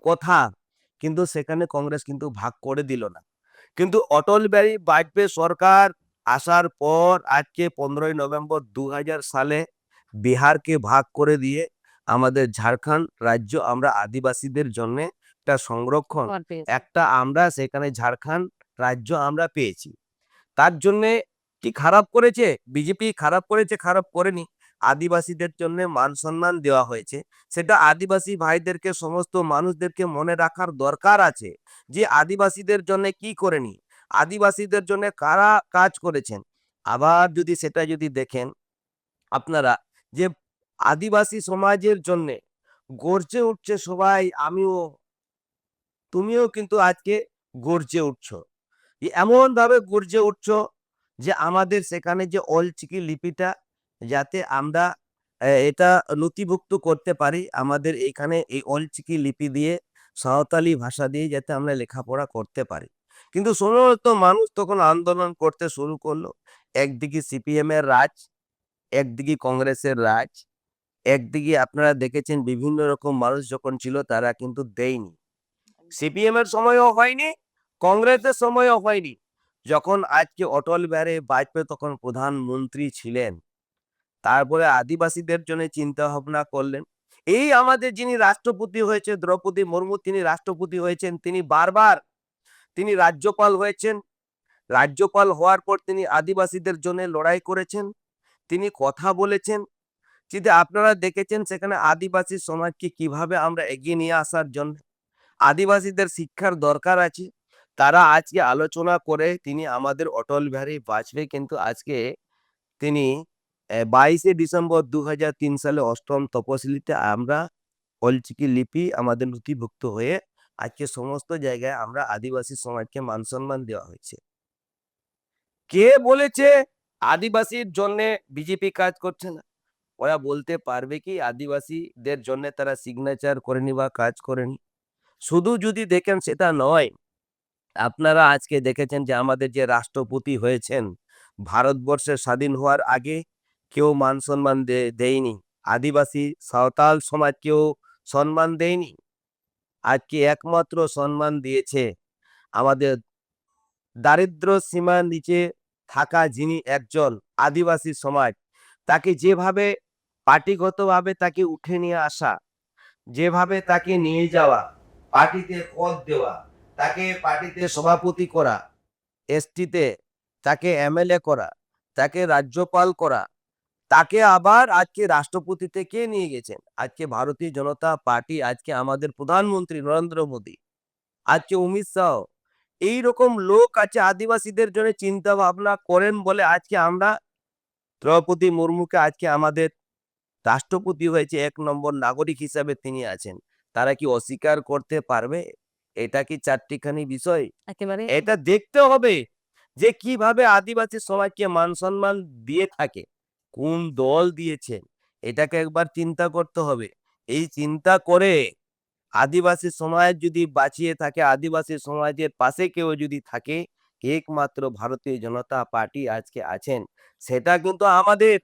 কথা, কিন্তু সেখানে কংগ্রেস কিন্তু ভাগ করে দিল না। কিন্তু অটল বিহারী বাজপেয়ী সরকার আসার পর আজকে 15ই নভেম্বর 2000 সালে বিহারকে ভাগ করে দিয়ে আমাদের ঝাড়খণ্ড রাজ্য আমরা আদিবাসীদের জন্য একটা সংরক্ষণ, পদ পেয়েছে। একটা আমরা সেখানে ঝাড়খণ্ড রাজ্য আমরা পেয়েছি। তার জন্যে কি খারাপ করেছে? বিজেপি খারাপ করেছে? খারাপ করেনি। আদিবাসীদের জন্য মান সম্মান দেওয়া হয়েছে, সেটা আদিবাসী ভাইদেরকে সমস্ত মানুষদেরকে মনে রাখার দরকার আছে যে আদিবাসীদের জন্য কি করেনি, আদিবাসীদের জন্য কারা কাজ করেছেন। আবার যদি সেটা যদি দেখেন আপনারা যে আদিবাসী সমাজের জন্য গর্জে উঠছে সবাই, আমিও তুমিও কিন্তু আজকে গর্জে উঠছো, এমন ভাবে গর্জে উঠছো যে আমাদের সেখানে যে অলচিকি লিপিটা যাতে আমরা এটা নথিভুক্ত করতে পারি, আমাদের এখানে এই অলচিকি লিপি দিয়ে সাঁওতালি ভাষা দিয়ে যাতে আমরা লেখাপড়া করতে পারি। কিন্তু সমস্ত মানুষ তখন আন্দোলন করতে শুরু করলো। একদিকে CPM এর রাজ, একদিকে কংগ্রেসের রাজ, একদিকে আপনারা দেখেছেন বিভিন্ন রকম মানুষ যখন ছিল তারা কিন্তু দেয়নি। CPM এর সময়ও হয়নি, কংগ্রেসের সময়ও হয়নি। যখন আজকে অটল বিহারী বাজপেয়ী তখন প্রধানমন্ত্রী ছিলেন, তারপরে আদিবাসীদের জন্য চিন্তা ভাবনা করলেন। এই আমাদের যিনি রাষ্ট্রপতি হয়েছে দ্রৌপদী মুর্মু, তিনি রাষ্ট্রপতি হয়েছেন, তিনি বারবার তিনি রাজ্যপাল হয়েছেন। রাজ্যপাল হওয়ার পর তিনি আদিবাসীদের জন্য লড়াই করেছেন, তিনি কথা বলেছেন, যদি আপনারা দেখেছেন সেখানে আদিবাসী সমাজকে কিভাবে আমরা এগিয়ে নিয়ে আসার জন্য আদিবাসীদের শিক্ষার দরকার আছে। তারা আজকে আলোচনা করে তিনি আমাদের অটল বিহারী বাজপেয়ী কিন্তু আজকে তিনি 22শে ডিসেম্বর 2003 সালে ৮ম তপশিলিতে আমরা অলচিকি লিপি আমাদের নথিভুক্ত হয়ে আজকে সমস্ত জায়গায় আমরা আদিবাসী সমাজকে মান সম্মান দেওয়া হয়েছে। কে বলেছে আদিবাসীর জন্য বিজেপি কাজ করছে না? ওরা বলতে পারবে কি আদিবাসীদের জন্য তারা সিগনেচার করেনি বা কাজ করেনি? শুধু যদি দেখেন সেটা নয়, আপনারা আজকে দেখেছেন যে আমাদের যে রাষ্ট্রপতি হয়েছেন, ভারতবর্ষের স্বাধীন হওয়ার আগে কেউ মান সম্মান দেয়নি। আদিবাসী সাঁওতাল সমাজ কেউ সম্মান দেয়নি। আজকে একমাত্র সম্মান দিয়েছে আমাদের দারিদ্র সীমার নিচে থাকা যিনি একজন আদিবাসী সমাজ, তাকে যেভাবে পার্টিগতভাবে তাকে উঠে নিয়ে আসা, যেভাবে তাকে নিয়ে যাওয়া, পার্টিতে পদ দেওয়া, তাকে পার্টিতে সভাপতি করা, এসটিতে তাকে এমএলএ করা, তাকে রাজ্যপাল করা, তাকে আবার আজকে রাষ্ট্রপতিতে কে নিয়ে গেছেন? আজকে ভারতীয় জনতা পার্টি, আজকে আমাদের প্রধানমন্ত্রী নরেন্দ্র মোদী, আজকে অমিত শাহ। এইরকম লোক আছে আদিবাসীদের জন্য চিন্তা ভাবনা করেন বলে আজকে আমরা দ্রৌপদী মুর্মুকে আজকে আমাদের রাষ্ট্রপতি হয়েছে, ১ নম্বর নাগরিক হিসাবে তিনি আছেন। তারা কি অস্বীকার করতে পারবে? এটা কি চারটিখানি বিষয়? একেবারে এটা দেখতে হবে যে কিভাবে আদিবাসী সমাজকে মান সম্মান দিয়ে থাকে, কোন দল দিয়েছেন, এটাকে একবার চিন্তা করতে হবে। এই চিন্তা করে আদিবাসী সমাজ যদি বাঁচিয়ে থাকে, আদিবাসী সমাজের পাশে কেউ যদি থাকে, একমাত্র ভারতীয় জনতা পার্টি আজকে আছেন। সেটা কিন্তু আমাদের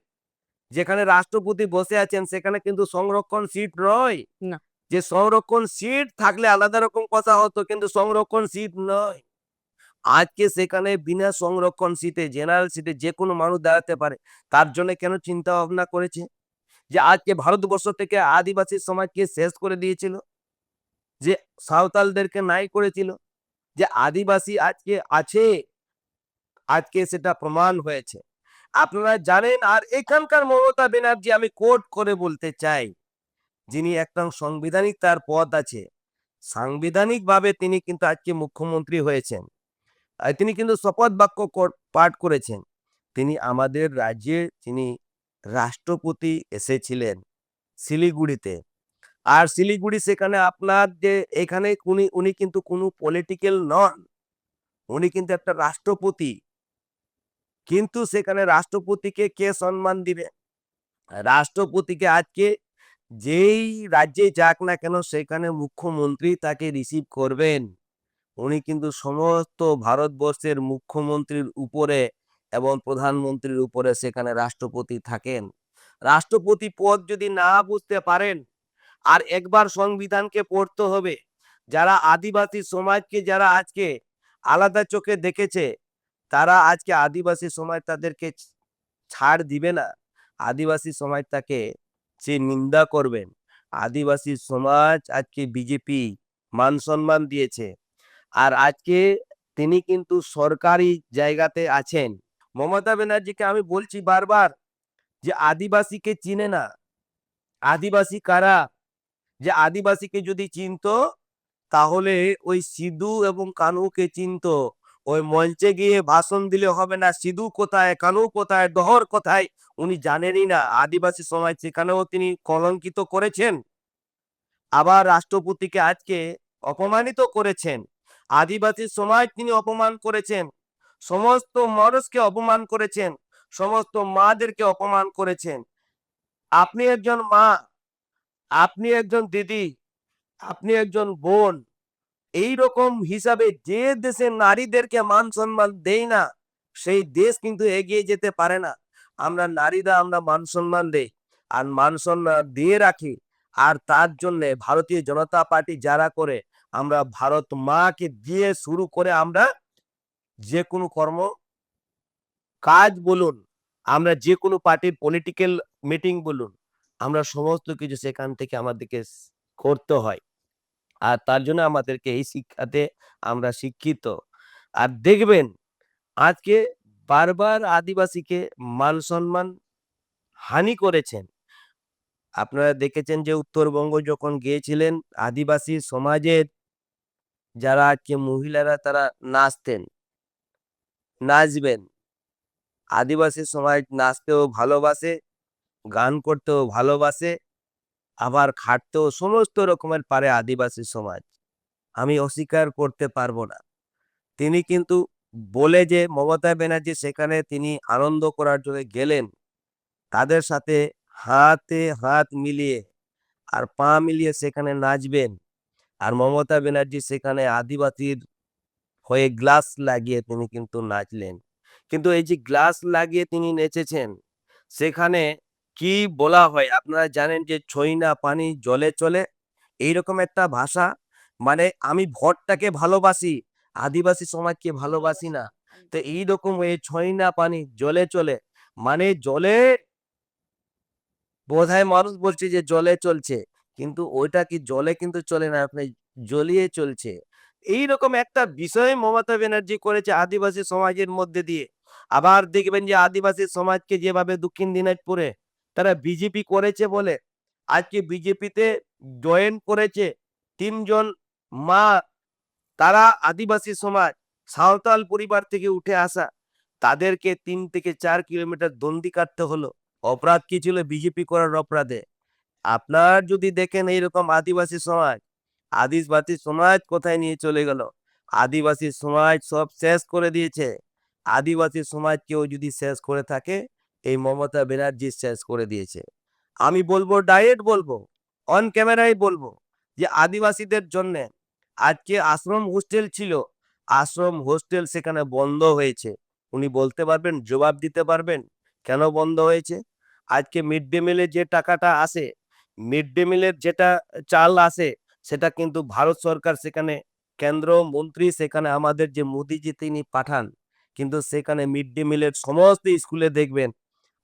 যেখানে রাষ্ট্রপতি বসে আছেন সেখানে কিন্তু সংরক্ষণ সিট নয়। না। যে সংরক্ষণ সিট থাকলে আলাদা রকম কথা হতো, কিন্তু সংরক্ষণ সিট নয়। আজকে সেখানে বিনা সংরক্ষণ সিটে, জেনারেল সিটে যে কোনো মানুষ দাঁড়াতে পারে। তার জন্য কেন চিন্তা ভাবনা করেছে? যে আজকে ভারতবর্ষ থেকে আদিবাসী সমাজকে শেষ করে দিয়েছিল, যে সাঁওতালদেরকে নাই করেছিল, যে আদিবাসী আজকে আছে, আজকে সেটা প্রমাণ হয়েছে। আপনারা জানেন, আর এখানকার মমতা ব্যানার্জি আমি কোট করে বলতে চাই, যিনি একটা সাংবিধানিক তার পদ আছে, সাংবিধানিকভাবে তিনি কিন্তু আজকে মুখ্যমন্ত্রী হয়েছেন। তিনি কিন্তু শপথ বাক্য পাঠ করেছেন। তিনি আমাদের রাজ্যে তিনি রাষ্ট্রপতি এসেছিলেন শিলিগুড়িতে। আর শিলিগুড়ি সেখানে আপনার যে এখানে উনি কিন্তু কোনো পলিটিক্যাল নন। উনি কিন্তু একটা রাষ্ট্রপতি। কিন্তু সেখানে রাষ্ট্রপতিকে কে সম্মান দিবে? রাষ্ট্রপতিকে আজকে যেই রাজ্যে যাক না কেন সেখানে মুখ্যমন্ত্রী তাকে রিসিভ করবেন। উনি কিন্তু সমস্ত ভারতবর্ষের মুখ্যমন্ত্রীর উপরে এবং প্রধানমন্ত্রীর উপরে সেখানে রাষ্ট্রপতি থাকেন। রাষ্ট্রপতি পদ যদি না বুঝতে পারেন, আর একবার সংবিধানকে পড়তে হবে। যারা আদিবাসী সমাজকে যারা আজকে আলাদা চোখে দেখেছে, তারা আজকে আদিবাসী সমাজ তাদেরকে ছাড় দিবে না। আদিবাসী সমাজ তাকে সে নিন্দা করবেন। আদিবাসী সমাজ আজকে বিজেপি মান সম্মান দিয়েছে। আর আজকে তিনি কিন্তু সরকারি জায়গাতে আছেন। মমতা ব্যানার্জিকে আমি বলছি বারবার যে আদিবাসীকে চিনে না। আদিবাসী কারা? যে আদিবাসীকে যদি চিনতো তাহলে ওই সিধু এবং কানুকে চিনতো। ওই মঞ্চে গিয়ে ভাষণ দিলে হবে না, সিধু কোথায়, কানু কোথায়, দহর কোথায় উনি জানেনই না। আদিবাসী সমাজ সেখানেও তিনি কলঙ্কিত করেছেন। আবার রাষ্ট্রপতিকে আজকে অপমানিত করেছেন। আদিবাসী সমাজ তিনি অপমান করেছেন, সমস্ত মানুষকে অপমান করেছেন, সমস্ত মাদেরকে অপমান করেছেন। আপনি একজন মা, আপনি একজন দিদি, আপনি একজন বোন, এই রকম হিসাবে যে দেশে নারীদেরকে মান সম্মান দেয় না, সেই দেশ কিন্তু এগিয়ে যেতে পারে না। আমরা নারীরা আমরা মান সম্মান দেই, আর মান সম্মান দিয়ে রাখি। আর তার জন্য ভারতীয় জনতা পার্টি যারা করে, আমরা ভারত মাকে দিয়ে শুরু করে আমরা যে কোনো কর্ম কাজ বলুন, আমরা যে কোনো পার্টির পলিটিক্যাল মিটিং বলুন, আমরা সমস্ত কিছু সেখান থেকে আমাদেরকে করতে হয়। আর তার জন্য আমাদেরকে এই শিক্ষাতে আমরা শিক্ষিত। আর দেখবেন আজকে বারবার আদিবাসীকে মান সম্মান হানি করেছেন। আপনারা দেখেছেন যে উত্তরবঙ্গ যখন গিয়েছিলেন আদিবাসী সমাজের যারা আজকে মহিলারা তারা নাচতেন, নাচবেন। আদিবাসী সমাজ নাচতেও ভালোবাসে, গান করতেও ভালোবাসে, আবার খাটতেও সমস্ত রকমের পারে আদিবাসী সমাজ। আমি অস্বীকার করতে পারবো না। তিনি কিন্তু বলে যে মমতা ব্যানার্জি সেখানে তিনি আনন্দ করার জন্য গেলেন, তাদের সাথে হাতে হাত মিলিয়ে আর পা মিলিয়ে সেখানে নাচবেন। আর মমতা ব্যানার্জি সেখানে আদিবাসীর হয়ে গ্লাস লাগিয়ে তিনি কিন্তু নাচলেন। কিন্তু এই যে গ্লাস লাগিয়ে তিনি নেচেছেন, সেখানে কি বলা হয় আপনারা জানেন যে ছই না পানি জলে চলে, এইরকম একটা ভাষা। মানে আমি ভোটটাকে ভালোবাসি, আদিবাসী সমাজকে ভালোবাসি না। তো এইরকম এই ছই না পানি জলে চলে, মানে জলে বোধহয় মানুষ বলছে যে জলে চলছে, কিন্তু ওইটা কি জলে কিন্তু চলে না, আপনি জ্বলিয়ে চলছে। এইরকম একটা বিষয় মমতা ব্যানার্জি করেছে আদিবাসী সমাজের মধ্যে দিয়ে। আবার দেখবেন যে আদিবাসী সমাজকে যেভাবে দক্ষিণ দিনাজপুরে তারা বিজেপি করেছে বলে আজকে বিজেপিতে জয়েন করেছে ৩ জন মা, তারা আদিবাসী সমাজ, সাঁওতাল পরিবার থেকে উঠে আসা। তাদেরকে ৩ থেকে ৪ কিলোমিটার দণ্ডি কাটতে হলো। অপরাধ কি ছিল? বিজেপি করার অপরাধে। আপনার যদি দেখেন এইরকম আদিবাসী সমাজ, আদিবাসী সমাজ কোথায় নিয়ে চলে গেল? আদিবাসী সমাজ সব শেষ করে দিয়েছে। আদিবাসী সমাজ কেউ যদি শেষ করে থাকে, এই মমতা ব্যানার্জি শেষ করে দিয়েছে। আমি বলবো, ডাইরেক্ট বলবো, অন ক্যামেরায় বলবো যে আদিবাসীদের জন্য আজকে আশ্রম হোস্টেল ছিল, আশ্রম হোস্টেল সেখানে বন্ধ হয়েছে। উনি বলতে পারবেন, জবাব দিতে পারবেন কেন বন্ধ হয়েছে? আজকে মিড ডে মিলে যে টাকাটা আসে, মিড ডে মিলের যেটা চাল আসে, সেটা কিন্তু ভারত সরকার সেখানে কেন্দ্র মন্ত্রী সেখানে আমাদের যে মোদিজি তিনি পাঠান। কিন্তু সেখানে মিড ডে মিলের সমস্ত স্কুলে দেখবেন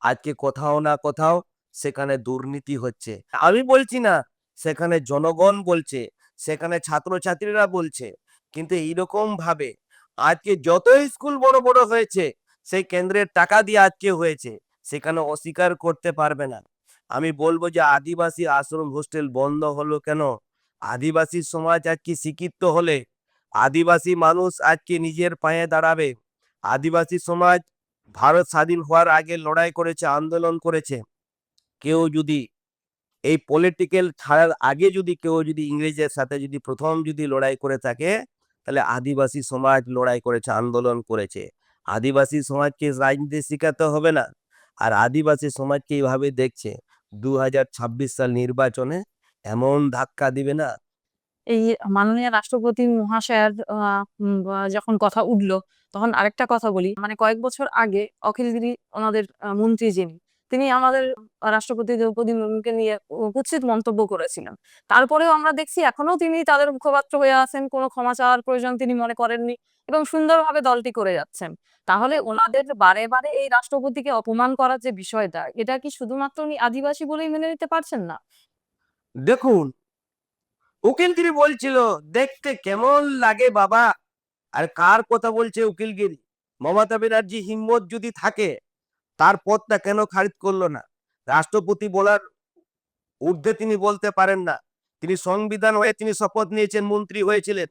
আজকে কোথাও না কোথাও সেখানে দুর্নীতি হচ্ছে। আমি বলছি না, সেখানে জনগণ বলছে, সেখানে ছাত্রছাত্রীরা বলছে। কিন্তু এইরকম ভাবে আজকে যত স্কুল বড় বড় হয়েছে, সেই কেন্দ্রের টাকা দিয়ে আজকে হয়েছে, সেখানে অস্বীকার করতে পারবে না। আমি বলবো যে আদিবাসী আশ্রম হোস্টেল বন্ধ হলো কেন? আদিবাসী সমাজ আজকে শিক্ষিত হলে আদিবাসী মানুষ আজকে নিজের পায়ে দাঁড়াবে। আদিবাসী সমাজ ভারত স্বাধীন হওয়ার আগে লড়াই করেছে, আন্দোলন করেছে। কেউ যদি এই পলিটিক্যাল ছাড়ার আগে যদি কেউ যদি ইংরেজের সাথে যদি প্রথম যদি লড়াই করে থাকে, তাহলে আদিবাসী সমাজ লড়াই করেছে, আন্দোলন করেছে। আদিবাসী সমাজকে রাজনীতি শিখাতে হবে না। আর আদিবাসী সমাজকে এইভাবে দেখছে 2026 সাল নির্বাচনে এমন ধাক্কা দিবে না। এই মাননীয় রাষ্ট্রপতি মহাশয়ের যখন কথা উঠলো, তখন আরেকটা কথা বলি। মানে কয়েক বছর আগে অখিলগিরি ওনাদের মন্ত্রী যিনি, তিনি আমাদের রাষ্ট্রপতি দ্রৌপদী মুর্মুকে নিয়ে কুৎসিত মন্তব্য করেছিলেন। তারপরেও আমরা দেখছি এখনো তিনি তাদের মুখপাত্র হয়ে আছেন, কোনো ক্ষমা চাওয়ার প্রয়োজন তিনি মনে করেননি এবং সুন্দরভাবে দলটি করে যাচ্ছেন। তাহলে ওনাদের বারে বারে এই রাষ্ট্রপতিকে অপমান করার যে বিষয়টা, এটা কি শুধুমাত্র উনি আদিবাসী বলেই মেনে নিতে পারছেন না? দেখুন, উকিলগিরি বলছিল দেখতে কেমন লাগে বাবা। আর কার কথা বলছে উকিলগিরি? মমতা ব্যানার্জি হিম্মত যদি থাকে, তার পদটা কেন খারিজ করলো না? রাষ্ট্রপতি বলার ঊর্ধ্বে তিনি বলতে পারেন না। তিনি সংবিধান হয়ে তিনি শপথ নিয়েছেন, মন্ত্রী হয়েছিলেন।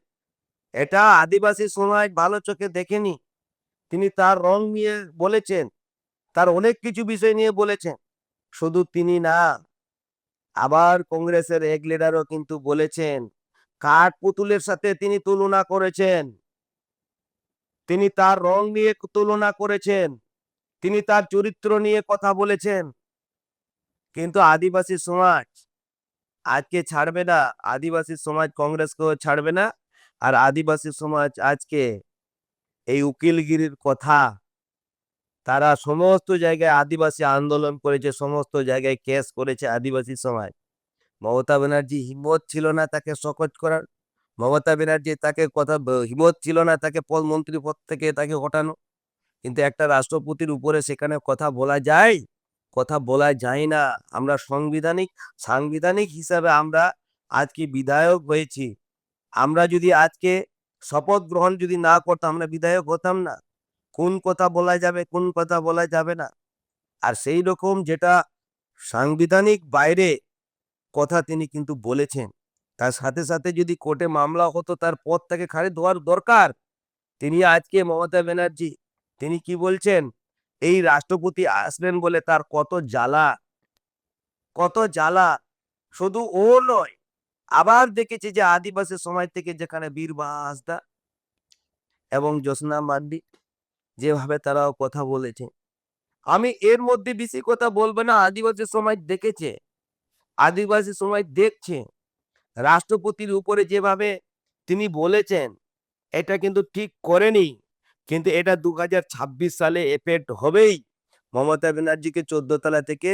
এটা আদিবাসী সমাজ ভালো চোখে দেখেনি। তিনি তার রং নিয়ে বলেছেন, তার অনেক কিছু বিষয় নিয়ে বলেছেন। শুধু তিনি না, আবার কংগ্রেসের এক লিডারও কিন্তু বলেছেন, কাঠ পুতুলের সাথে তিনি তুলনা করেছেন। তিনি তার রং নিয়ে তুলনা করেছেন, তিনি তার চরিত্র নিয়ে কথা বলেছেন। কিন্তু আদিবাসী সমাজ আজকে ছাড়বে না, আদিবাসী সমাজ কংগ্রেসকেও ছাড়বে না। আর আদিবাসী সমাজ আজকে এই উকিলগিরির কথা, তারা সমস্ত জায়গায় আদিবাসী আন্দোলন করেছে, সমস্ত জায়গায় কেস করেছে আদিবাসী সমাজ। মমতা ব্যানার্জি হিম্মত ছিল না তাকে শোকজ করার। মমতা ব্যানার্জি তাকে হিম্মত ছিল না তাকে মন্ত্রী পদ থেকে তাকে হটানো। কিন্তু একটা রাষ্ট্রপতির উপরে সেখানে কথা বলা যায়? কথা বলা যায় না। আমরা সাংবিধানিক হিসাবে আমরা আজকে বিধায়ক হয়েছি। আমরা যদি আজকে শপথ গ্রহণ যদি না করতাম, আমরা বিধায়ক হতাম না। কোন কথা বলা যাবে, কোন কথা বলা যাবে না। আর সেই রকম যেটা সাংবিধানিক বাইরে কথা তিনি কিন্তু বলেছেন। তার সাথে সাথে যদি কোর্টে মামলা হতো তার পদ থেকে খারিজ হওয়ার দরকার। তিনি আজকে মমতা ব্যানার্জি তিনি কি বলছেন? এই রাষ্ট্রপতি আসবেন বলে তার কত জ্বালা, কত জ্বালা। শুধু ও নয়, আবার দেখেছি যে আদিবাসী সমাজ থেকে যেখানে বীরবাহা হাঁসদা এবং জ্যোৎস্না মার্ডি যেভাবে তারাও কথা বলেছে। আমি এর মধ্যে বেশি কথা বলবো না। আদিবাসী সমাজ দেখেছে, আদিবাসী সমাজ দেখছে। রাষ্ট্রপতির উপরে যেভাবে তিনি বলেছেন এটা কিন্তু ঠিক করেনি। কিন্তু এটা 2026 সালে এফেক্ট হবেই। মমতা ব্যানার্জিকে 14 তলা থেকে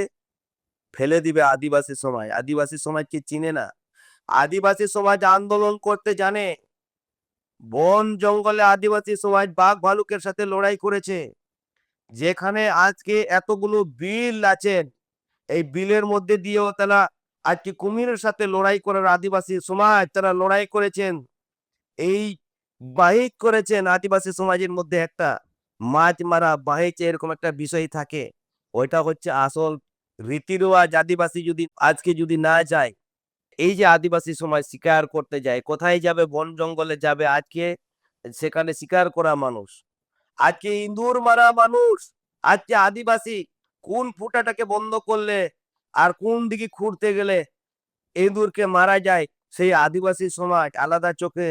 ফেলে দিবে আদিবাসী সমাজ। আদিবাসী সমাজকে চিনে না। আদিবাসী সমাজ আন্দোলন করতে জানে। বন জঙ্গলে আদিবাসী সমাজ বাঘ ভালুকের সাথে লড়াই করেছে। যেখানে আজকে এতগুলো বিল আছেন, এই বিলের মধ্যে দিয়েও তারা আজকে কুমিরের সাথে লড়াই করার আদিবাসী সমাজ তারা লড়াই করেছেন। এই বাহিক করেছেন আদিবাসী সমাজের মধ্যে একটা মাছ মারা বাহিচে এরকম একটা বিষয় থাকে। ওইটা হচ্ছে আসল রীতি রেওয়াজ। আদিবাসী যদি আজকে যদি না যায়, এই যে আদিবাসী সমাজ শিকার করতে যায়, কোথায় যাবে? বন জঙ্গলে যাবে। আজকে সেখানে শিকার করা মানুষ, আজকে ইঁদুর মারা মানুষ, আজকে আদিবাসী কোন ফুটাটাকে বন্ধ করলে আর কোন দিকে খুঁড়তে গেলে ইঁদুরকে মারা যায়, সেই আদিবাসী সমাজ আলাদা চোখে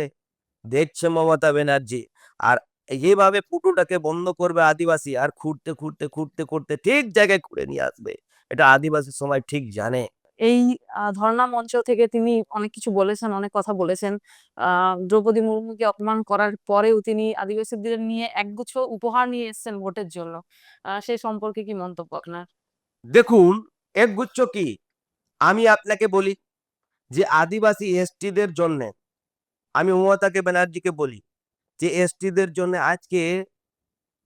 দেখছে মমতা ব্যানার্জি। আর যেভাবে ফুটোটাকে বন্ধ করবে আদিবাসী, আর খুঁড়তে খুঁড়তে খুঁড়তে খুঁড়তে ঠিক জায়গায় খুঁড়ে নিয়ে আসবে, এটা আদিবাসী সমাজ ঠিক জানে। এই ধর্ণা মঞ্চ থেকে তিনি অনেক কিছু বলেছেন, অনেক কথা বলেছেন। দ্রৌপদী মুর্মুকে অপমান করার পরেও তিনি আদিবাসীদের নিয়ে একগুচ্ছ উপহার নিয়ে এসেছেন ভোটের জন্য। সেই সম্পর্কে কি মন্তব্য আপনার? দেখুন, একগুচ্ছ কি, আমি আপনাকে বলি যে আদিবাসী এসটিদের জন্য, আমি মমতাকে ব্যানার্জিকে বলি যে এসটিদের জন্য আজকে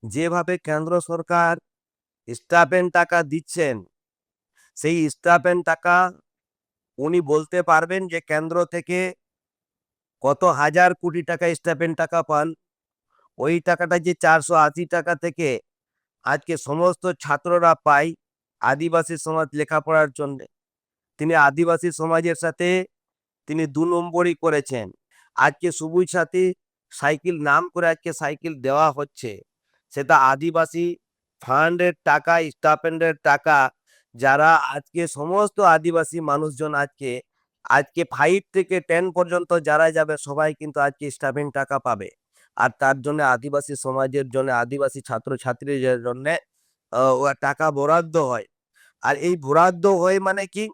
যেভাবে কেন্দ্র সরকার স্টাইপেন্ড টাকা দিচ্ছেন, সেই স্টাইপেন্ড টাকা উনি বলতে পারবেন যে কেন্দ্র থেকে কত হাজার কোটি টাকা স্টাইপেন্ড টাকা পান? ওই টাকাটা যে 480 টাকা থেকে আজকে সমস্ত ছাত্ররা পায় আদিবাসী সমাজ লেখাপড়ার জন্য। তিনি আদিবাসী সমাজের সাথে তিনি 2 নম্বরই করেছেন। আজকে সবুজ সাথী সাইকেল নাম করে আজকে সাইকেল দেওয়া হচ্ছে। সেটা আদিবাসী ফান্ডের টাকা, স্টাইপেন্ডের টাকা। যারা আজকে সমস্ত আদিবাসী মানুষজন আজকে আজকে 5 থেকে 10 পর্যন্ত যারা যাবে সবাই কিন্তু আজকে স্টাইপেন্ড টাকা পাবে। আর তার জন্য আদিবাসী সমাজের জন্য, আদিবাসী ছাত্রছাত্রীদের জন্য টাকা বরাদ্দ হয়। আর এই বরাদ্দ হয় মানে কি?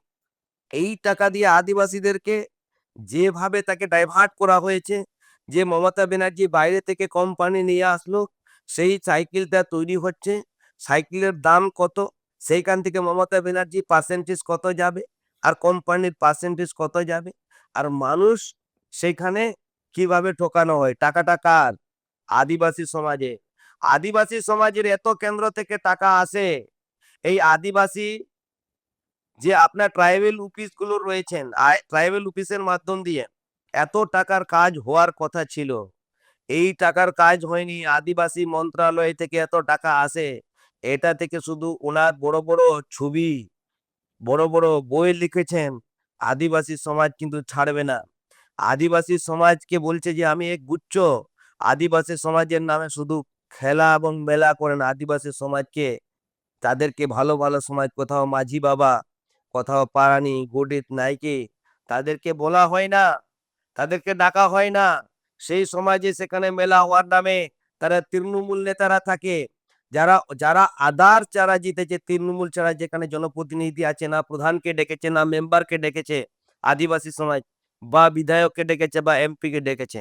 এই টাকা দিয়ে আদিবাসীদেরকে যেভাবে তাকে ডাইভার্ট করা হয়েছে, যে মমতা ব্যানার্জি বাইরে থেকে কোম্পানি নিয়ে আসলো, সেই সাইকেলটা তৈরি হচ্ছে। সাইকেলের দাম কত? সেইখান থেকে মমতা ব্যানার্জি পার্সেন্টেজ কত যাবে? আর কোম্পানির পার্সেন্টেজ কত যাবে? আর মানুষ সেইখানে কিভাবে ঠকানো হয়? টাকাটা কার? আদিবাসী সমাজে। আদিবাসী সমাজের এত কেন্দ্র থেকে টাকা আসে। এই আদিবাসী যে আপনার ট্রাইবেল অফিস গুলো রয়েছেন, ট্রাইবেল অফিসের মাধ্যম দিয়ে এত টাকার কাজ হওয়ার কথা ছিল, এই টাকার কাজ হয়নি। আদিবাসী মন্ত্রণালয় থেকে এত টাকা আসে, এটা থেকে শুধু ওনার বড় বড় ছবি, বড় বড় বই লিখেছেন। আদিবাসী সমাজ কিন্তু ছাড়বে না। আদিবাসী সমাজকে বলছে যে আমি এক গুচ্ছ। আদিবাসী সমাজের নামে শুধু খেলা এবং মেলা করেন। আদিবাসী সমাজকে, তাদেরকে ভালো ভালো সমাজ, কোথাও মাঝি বাবা, কোথাও পারানি গডিত নাইকে, তাদেরকে বলা হয় না, তাদেরকে ডাকা হয় না। সেই সমাজে সেখানে মেলা হওয়ার নামে তারা তৃণমূল নেতারা থাকে। যারা যারা আদার যারা জিতেছে তৃণমূল ছাড়া, যেখানে জনপ্রতিনিধি আছে, না প্রধানকে ডেকেছে না মেম্বারকে ডেকেছে আদিবাসী সমাজ, বা বিধায়ককে ডেকেছে বা এমপি কে ডেকেছে,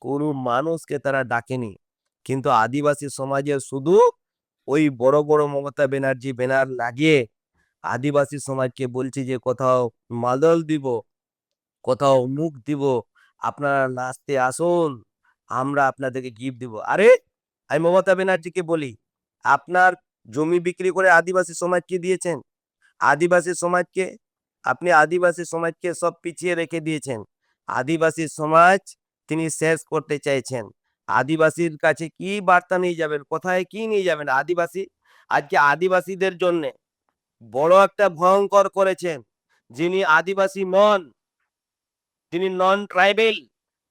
কোনো মানুষকে তারা ডাকেনি। কিন্তু আদিবাসী সমাজের শুধু ওই বড় বড় মমতা ব্যানার্জি ব্যানার লাগিয়ে আদিবাসী সমাজকে বলছে যে কোথাও মাদল দিব, কোথাও মুখ দিব, আপনারা নাচতে আসুন, আমরা আপনাদেরকে গিফট দিব। আরে, আমি মমতা ব্যানার্জিকে বলি, আপনার জমি বিক্রি করে আদিবাসী সমাজকে দিয়েছেন। আদিবাসী সমাজকে, আপনি আদিবাসী সমাজকে সব পিছিয়ে রেখে দিয়েছেন। আদিবাসী সমাজ তিনি শেষ করতে চাইছেন। আদিবাসীর কাছে কি বার্তা নিয়ে যাবেন? কোথায় কি নিয়ে যাবেন? আদিবাসী আজকে আদিবাসীদের জন্য বড় একটা ভয়ঙ্কর করেছেন। যিনি আদিবাসী নন, তিনি নন ট্রাইবেল,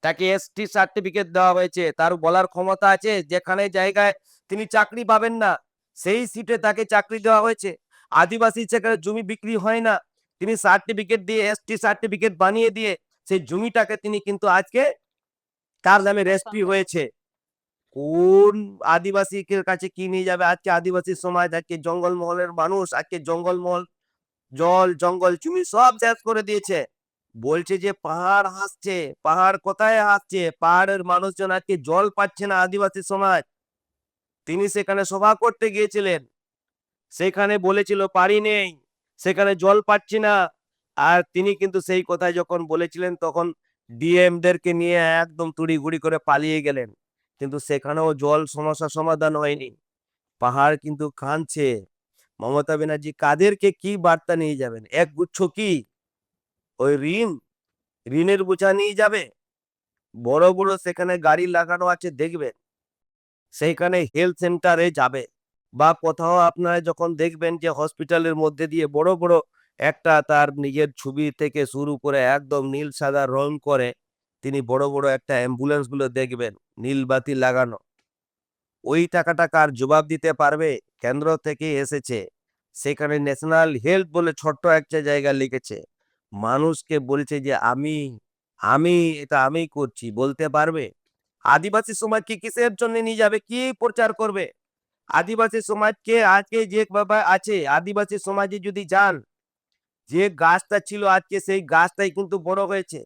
তাকে এসটি সার্টিফিকেট দেওয়া হয়েছে। তার বলার ক্ষমতা আছে, যেখানে জায়গায় তিনি চাকরি পাবেন না সেই সিটে তাকে চাকরি দেওয়া হয়েছে। আদিবাসী সেখানে জমি বিক্রি হয় না, তিনি সার্টিফিকেট দিয়ে এসটি সার্টিফিকেট বানিয়ে দিয়ে সেই জমিটাকে তিনি কিন্তু আজকে তার নামে রেজিস্ট্রি হয়েছে। কোন আদিবাসীর কাছে কি নিয়ে যাবে? আজকে আদিবাসী সমাজ, আজকে জঙ্গলমহলের মানুষ, আজকে জঙ্গলমহল, জল জঙ্গল জমি সব শেষ করে দিয়েছে। বলছে যে পাহাড় হাসছে, পাহাড় কোথায় হাসছে? পাহাড়ের মানুষজন আজকে জল পাচ্ছে না আদিবাসী সমাজ। তিনি সেখানে সভা করতে গিয়েছিলেন, সেখানে বলেছিল পারি নেই, সেখানে জল পাচ্ছি না। আর তিনি কিন্তু সেই কথা যখন বলেছিলেন তখন ডিএম দেরকে নিয়ে একদম তুড়িঘুড়ি করে পালিয়ে গেলেন, কিন্তু সেখানেও জল সমস্যা সমাধান হয়নি। পাহাড় কিন্তু কাঁদছে। মমতা ব্যানার্জি কাদেরকে কি বার্তা নিয়ে যাবেন? এক গুচ্ছ কি ওই ঋণের বোঝা নিয়ে যাবে? বড় বড় সেখানে গাড়ি লাগানো আছে দেখবেন, সেইখানে হেলথ সেন্টারে যাবে বা কোথাও আপনারা যখন দেখবেন যে হসপিটালের মধ্যে দিয়ে বড় বড় একটা তার নিজের ছবি থেকে শুরু করে একদম নীল সাদা রং করে তিনি বড় বড় একটা অ্যাম্বুলেন্স গুলো দেখবেন নীল বাতি লাগানো। ওই টাকাটা কার জবাব দিতে পারবে? কেন্দ্র থেকে এসেছে, সেখানে ন্যাশনাল হেলথ বলে ছোট্ট একটা জায়গা লিখেছে। মানুষকে বলছে যে আমি আমি এটা আমি করছি, বলতে পারবে? আদিবাসী সমাজকে কিসের জন্য নিয়ে যাবে, কি প্রচার করবে? আদিবাসী সমাজকে আজকে যেভাবে আছে, আদিবাসী সমাজে যদি যান, যে গাছটা ছিল আজকে সেই গাছটাই কিন্তু বড় হয়েছে,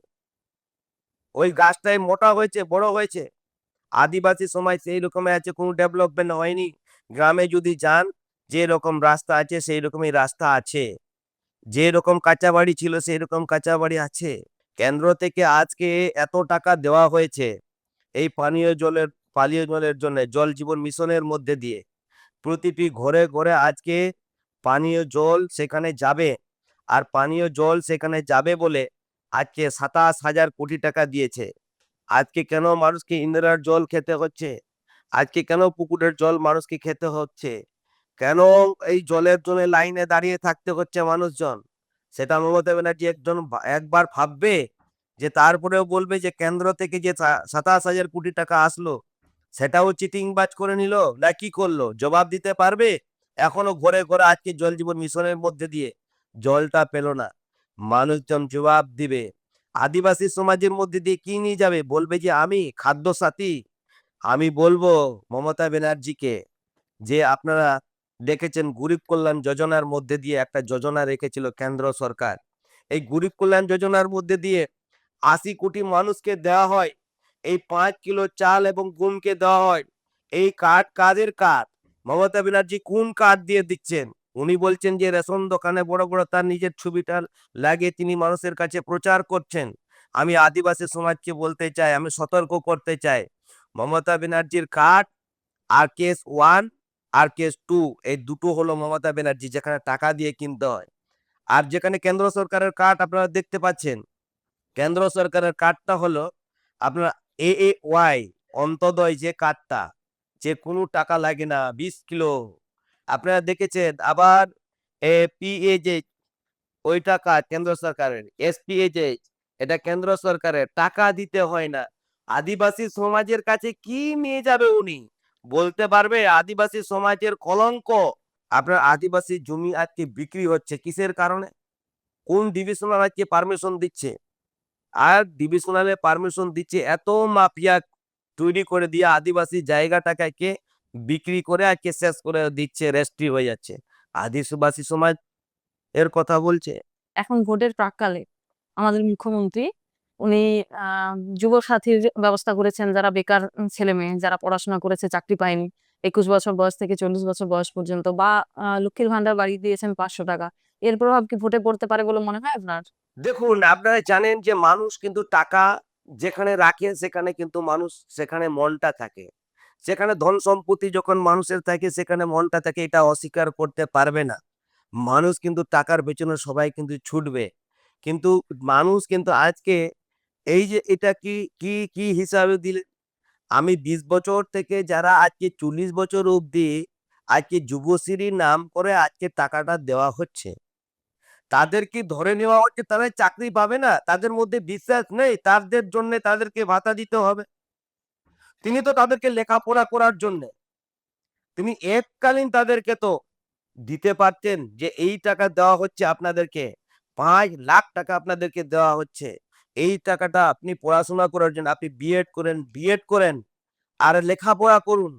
ওই গাছটাই মোটা হয়েছে, বড় হয়েছে। আদিবাসী সমাজ সেই রকম আছে, কোনো ডেভেলপমেন্ট হয়নি। গ্রামে যদি যান, যে রকম রাস্তা আছে সেই রকমই রাস্তা আছে, যে রকম কাঁচা বাড়ি ছিল সেই রকম কাঁচা বাড়ি আছে। কেন্দ্র থেকে আজকে এত টাকা দেওয়া হয়েছে এই পানীয় জলের জন্য, জল জীবন মিশনের মধ্যে দিয়ে প্রতিটি ঘরে ঘরে আজকে পানীয় জল সেখানে যাবে। আর পানীয় জল সেখানে যাবে বলে আজকে ২৭,০০০ কোটি টাকা দিয়েছে। আজকে কেন মানুষকে ইন্দিরার জল খেতে হচ্ছে? আজকে কেন পুকুরের জল মানুষকে খেতে হচ্ছে? কেন এই জলের জন্য লাইনে দাঁড়িয়ে থাকতে হচ্ছে মানুষজন? সেটা মমতা ব্যানার্জি একবার ভাববে? যে তারপরেও বলবে যে কেন্দ্র থেকে যে ২৭,০০০ কোটি টাকা আসলো সেটাও চিটিংবাজ করে নিল না কি করলো? জবাব দিতে পারবে? এখনো ঘরে ঘরে আজকে জল জীবন মিশনের মধ্যে দিয়ে জলটা পেল না। মানুষজন জবাব দিবে। আদিবাসী সমাজের মধ্যে দিয়ে কি নিয়ে যাবে? বলবে যে আমি খাদ্য সাথী। আমি বলবো মমতা ব্যানার্জিকে, যে আপনারা দেখেছেন গরিব কল্যাণ যোজনার মধ্যে দিয়ে একটা যোজনা রেখেছিল কেন্দ্র সরকার। এই গরিব কল্যাণ যোজনার মধ্যে দিয়ে ৮০ কোটি মানুষকে দেওয়া হয়, এই ৫ কিলো চাল এবং গমকে দেওয়া হয়। এই কার্ড কাদের কার্ড? মমতা ব্যানার্জি কোন কার্ড দিয়ে দিচ্ছেন? উনি বলছেন যে রেশন দোকানে বড় বড় তার নিজের ছবিটা লাগিয়ে তিনি মানুষের কাছে প্রচার করছেন। আমি আদিবাসী সমাজকে বলতে চাই, আমি সতর্ক করতে চাই, মমতা ব্যানার্জির কার্ড আর কেস ওয়ান আর কেস টু, এই দুটো হলো মমতা ব্যানার্জি, যেখানে টাকা দিয়ে কিনতে হয়। আর যেখানে কেন্দ্র সরকারের কার্ড আপনারা দেখতে পাচ্ছেন, কেন্দ্র সরকারের কার্ডটা হলো আপনার AAY অন্তোদয় যে কার্ডটা, যে কোনো টাকা লাগে না, 20 কিলো আপনারা দেখেছেন। আবার PAJ ওইটা কার্ড কেন্দ্র সরকারের, SPAJ এটা কেন্দ্র সরকারের, টাকা দিতে হয় না। আদিবাসী সমাজের কাছে কি নিয়ে যাবে উনি? বলতে পারবে? আদিবাসী সমাজের কলঙ্ক। আপনার আদিবাসী জমি আজকে বিক্রি হচ্ছে কিসের কারণে? কোন ডিভিশনাল আজকে পারমিশন দিচ্ছে? আর ডিভিশনালে পারমিশন দিচ্ছে এত মাফিয়া তৈরি করে দিয়ে আদিবাসী জায়গাটাকে বিক্রি করে আজকে শেষ করে দিচ্ছে, রেস্ট্রি হয়ে যাচ্ছে। আদিবাসী সমাজ এর কথা বলছে। এখন ভোটের প্রাক্কালে আমাদের মুখ্যমন্ত্রী উনি যুব সাথীর ব্যবস্থা করেছেন, যারা বেকার ছেলে মেয়ে যারা পড়াশোনা করেছে চাকরি পায়নি ২১ বছর বয়স থেকে ৪০ বছর বয়স পর্যন্ত, বা লক্ষ্মীর ভান্ডার বাড়ি দিয়েছেন ৫০০ টাকা। এর প্রভাব কি ভোটে পড়তে পারে বলে মনে হয় আপনার? দেখুন, আপনারা জানেন যে মানুষ কিন্তু টাকা যেখানে রাখে সেখানে কিন্তু মানুষ সেখানে মনটা থাকে। সেখানে ধন সম্পত্তি যখন মানুষের থাকে সেখানে মনটা থাকে, এটা অস্বীকার করতে পারবে না। মানুষ কিন্তু টাকার পেছনে সবাই কিন্তু ছুটবে। কিন্তু মানুষ কিন্তু আজকে এই যে এটা কি হিসাবে দিলে, আমি ২০ বছর থেকে যারা আজকে ৪০ বছর অবধি আজকে যুবশ্রীর নাম করে আজকে টাকাটা দেওয়া হচ্ছে। তাদেরকে ধরে নেওয়া হচ্ছে, তারা চাকরি পাবে না, তাদের মধ্যে বিশ্বাস নেই, তাদের জন্য তাদেরকে ভাতা দিতে হবে। তিনি তো তাদেরকে লেখাপড়া করার জন্য, তিনি এককালীন তাদেরকে তো দিতে পারতেন যে এই টাকা দেওয়া হচ্ছে আপনাদেরকে, 5 লাখ টাকা আপনাদেরকে দেওয়া হচ্ছে, এই টাকাটা আপনি পড়াশোনা করার জন্য, আপনি বিএড করেন আর লেখাপড়া করুন,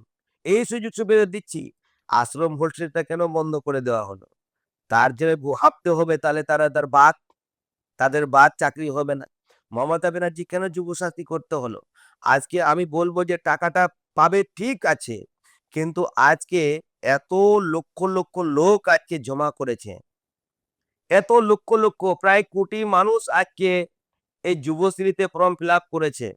এই সুযোগ সুবিধা দিচ্ছি। আশ্রম হোস্টেলটা কেন বন্ধ করে দেওয়া হলো? তার যে ভাবতে হবে, তাহলে তাদের বাদ চাকরি হবে না। মমতা ব্যানার্জি কেন যুবসাথী করতে হলো? আজকে আমি বলবো যে টাকাটা পাবে ঠিক আছে, কিন্তু আজকে এত লক্ষ লক্ষ লোক আজকে জমা করেছে, এত লক্ষ লক্ষ প্রায় কোটি মানুষ আজকে এই যুবশ্রীতে ফর্ম ফিল আপ করেছে।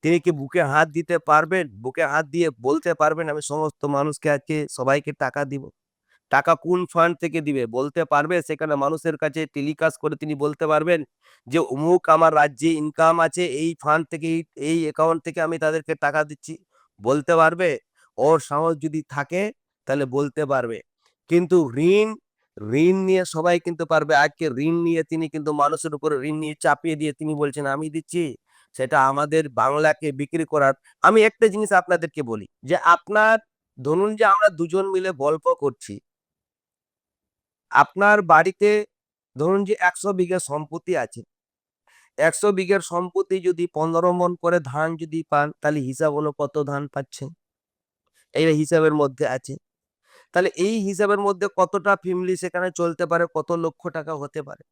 তিনি কি বুকে হাত দিতে পারবেন? বুকে হাত দিয়ে বলতে পারবেন আমি সমস্ত মানুষকে আজকে সবাইকে টাকা দিব? টাকা কোন ফান্ড থেকে দিবে বলতে পারবে? সেখানে মানুষের কাছে টেলিকাস্ট করে তিনি বলতে পারবেন যে অমুক আমার রাজ্যে ইনকাম আছে, এই ফান্ড থেকে, এই অ্যাকাউন্ট থেকে আমি তাদেরকে টাকা দিচ্ছি? বলতে পারবে? ওর সাহস যদি থাকে তাহলে বলতে পারবে। কিন্তু ঋণ নিয়ে সবাই কিন্তু পারবে। আজকে ঋণ নিয়ে তিনি কিন্তু মানুষের উপরে ঋণ নিয়ে চাপিয়ে দিয়ে তিনি বলছেন আমি দিচ্ছি। সেটা আমাদের বাংলাকে বিক্রি করার। আমি একটা জিনিস আপনাদেরকে বলি যে ধরুন যে আমরা দুজন মিলে গল্প করছি, আপনার বাড়িতে ধরুন যে 100 বিঘা সম্পত্তি আছে, 100 বিঘার সম্পত্তি যদি 15 মণ করে ধান যদি পান, তাহলে হিসাব হলো কত ধান পাচ্ছেন, এই হিসাবের মধ্যে আছে। তাহলে এই হিসাবের মধ্যে কতটা ফ্যামিলি সেখানে চলতে পারে, কত লক্ষ টাকা হতে পারে।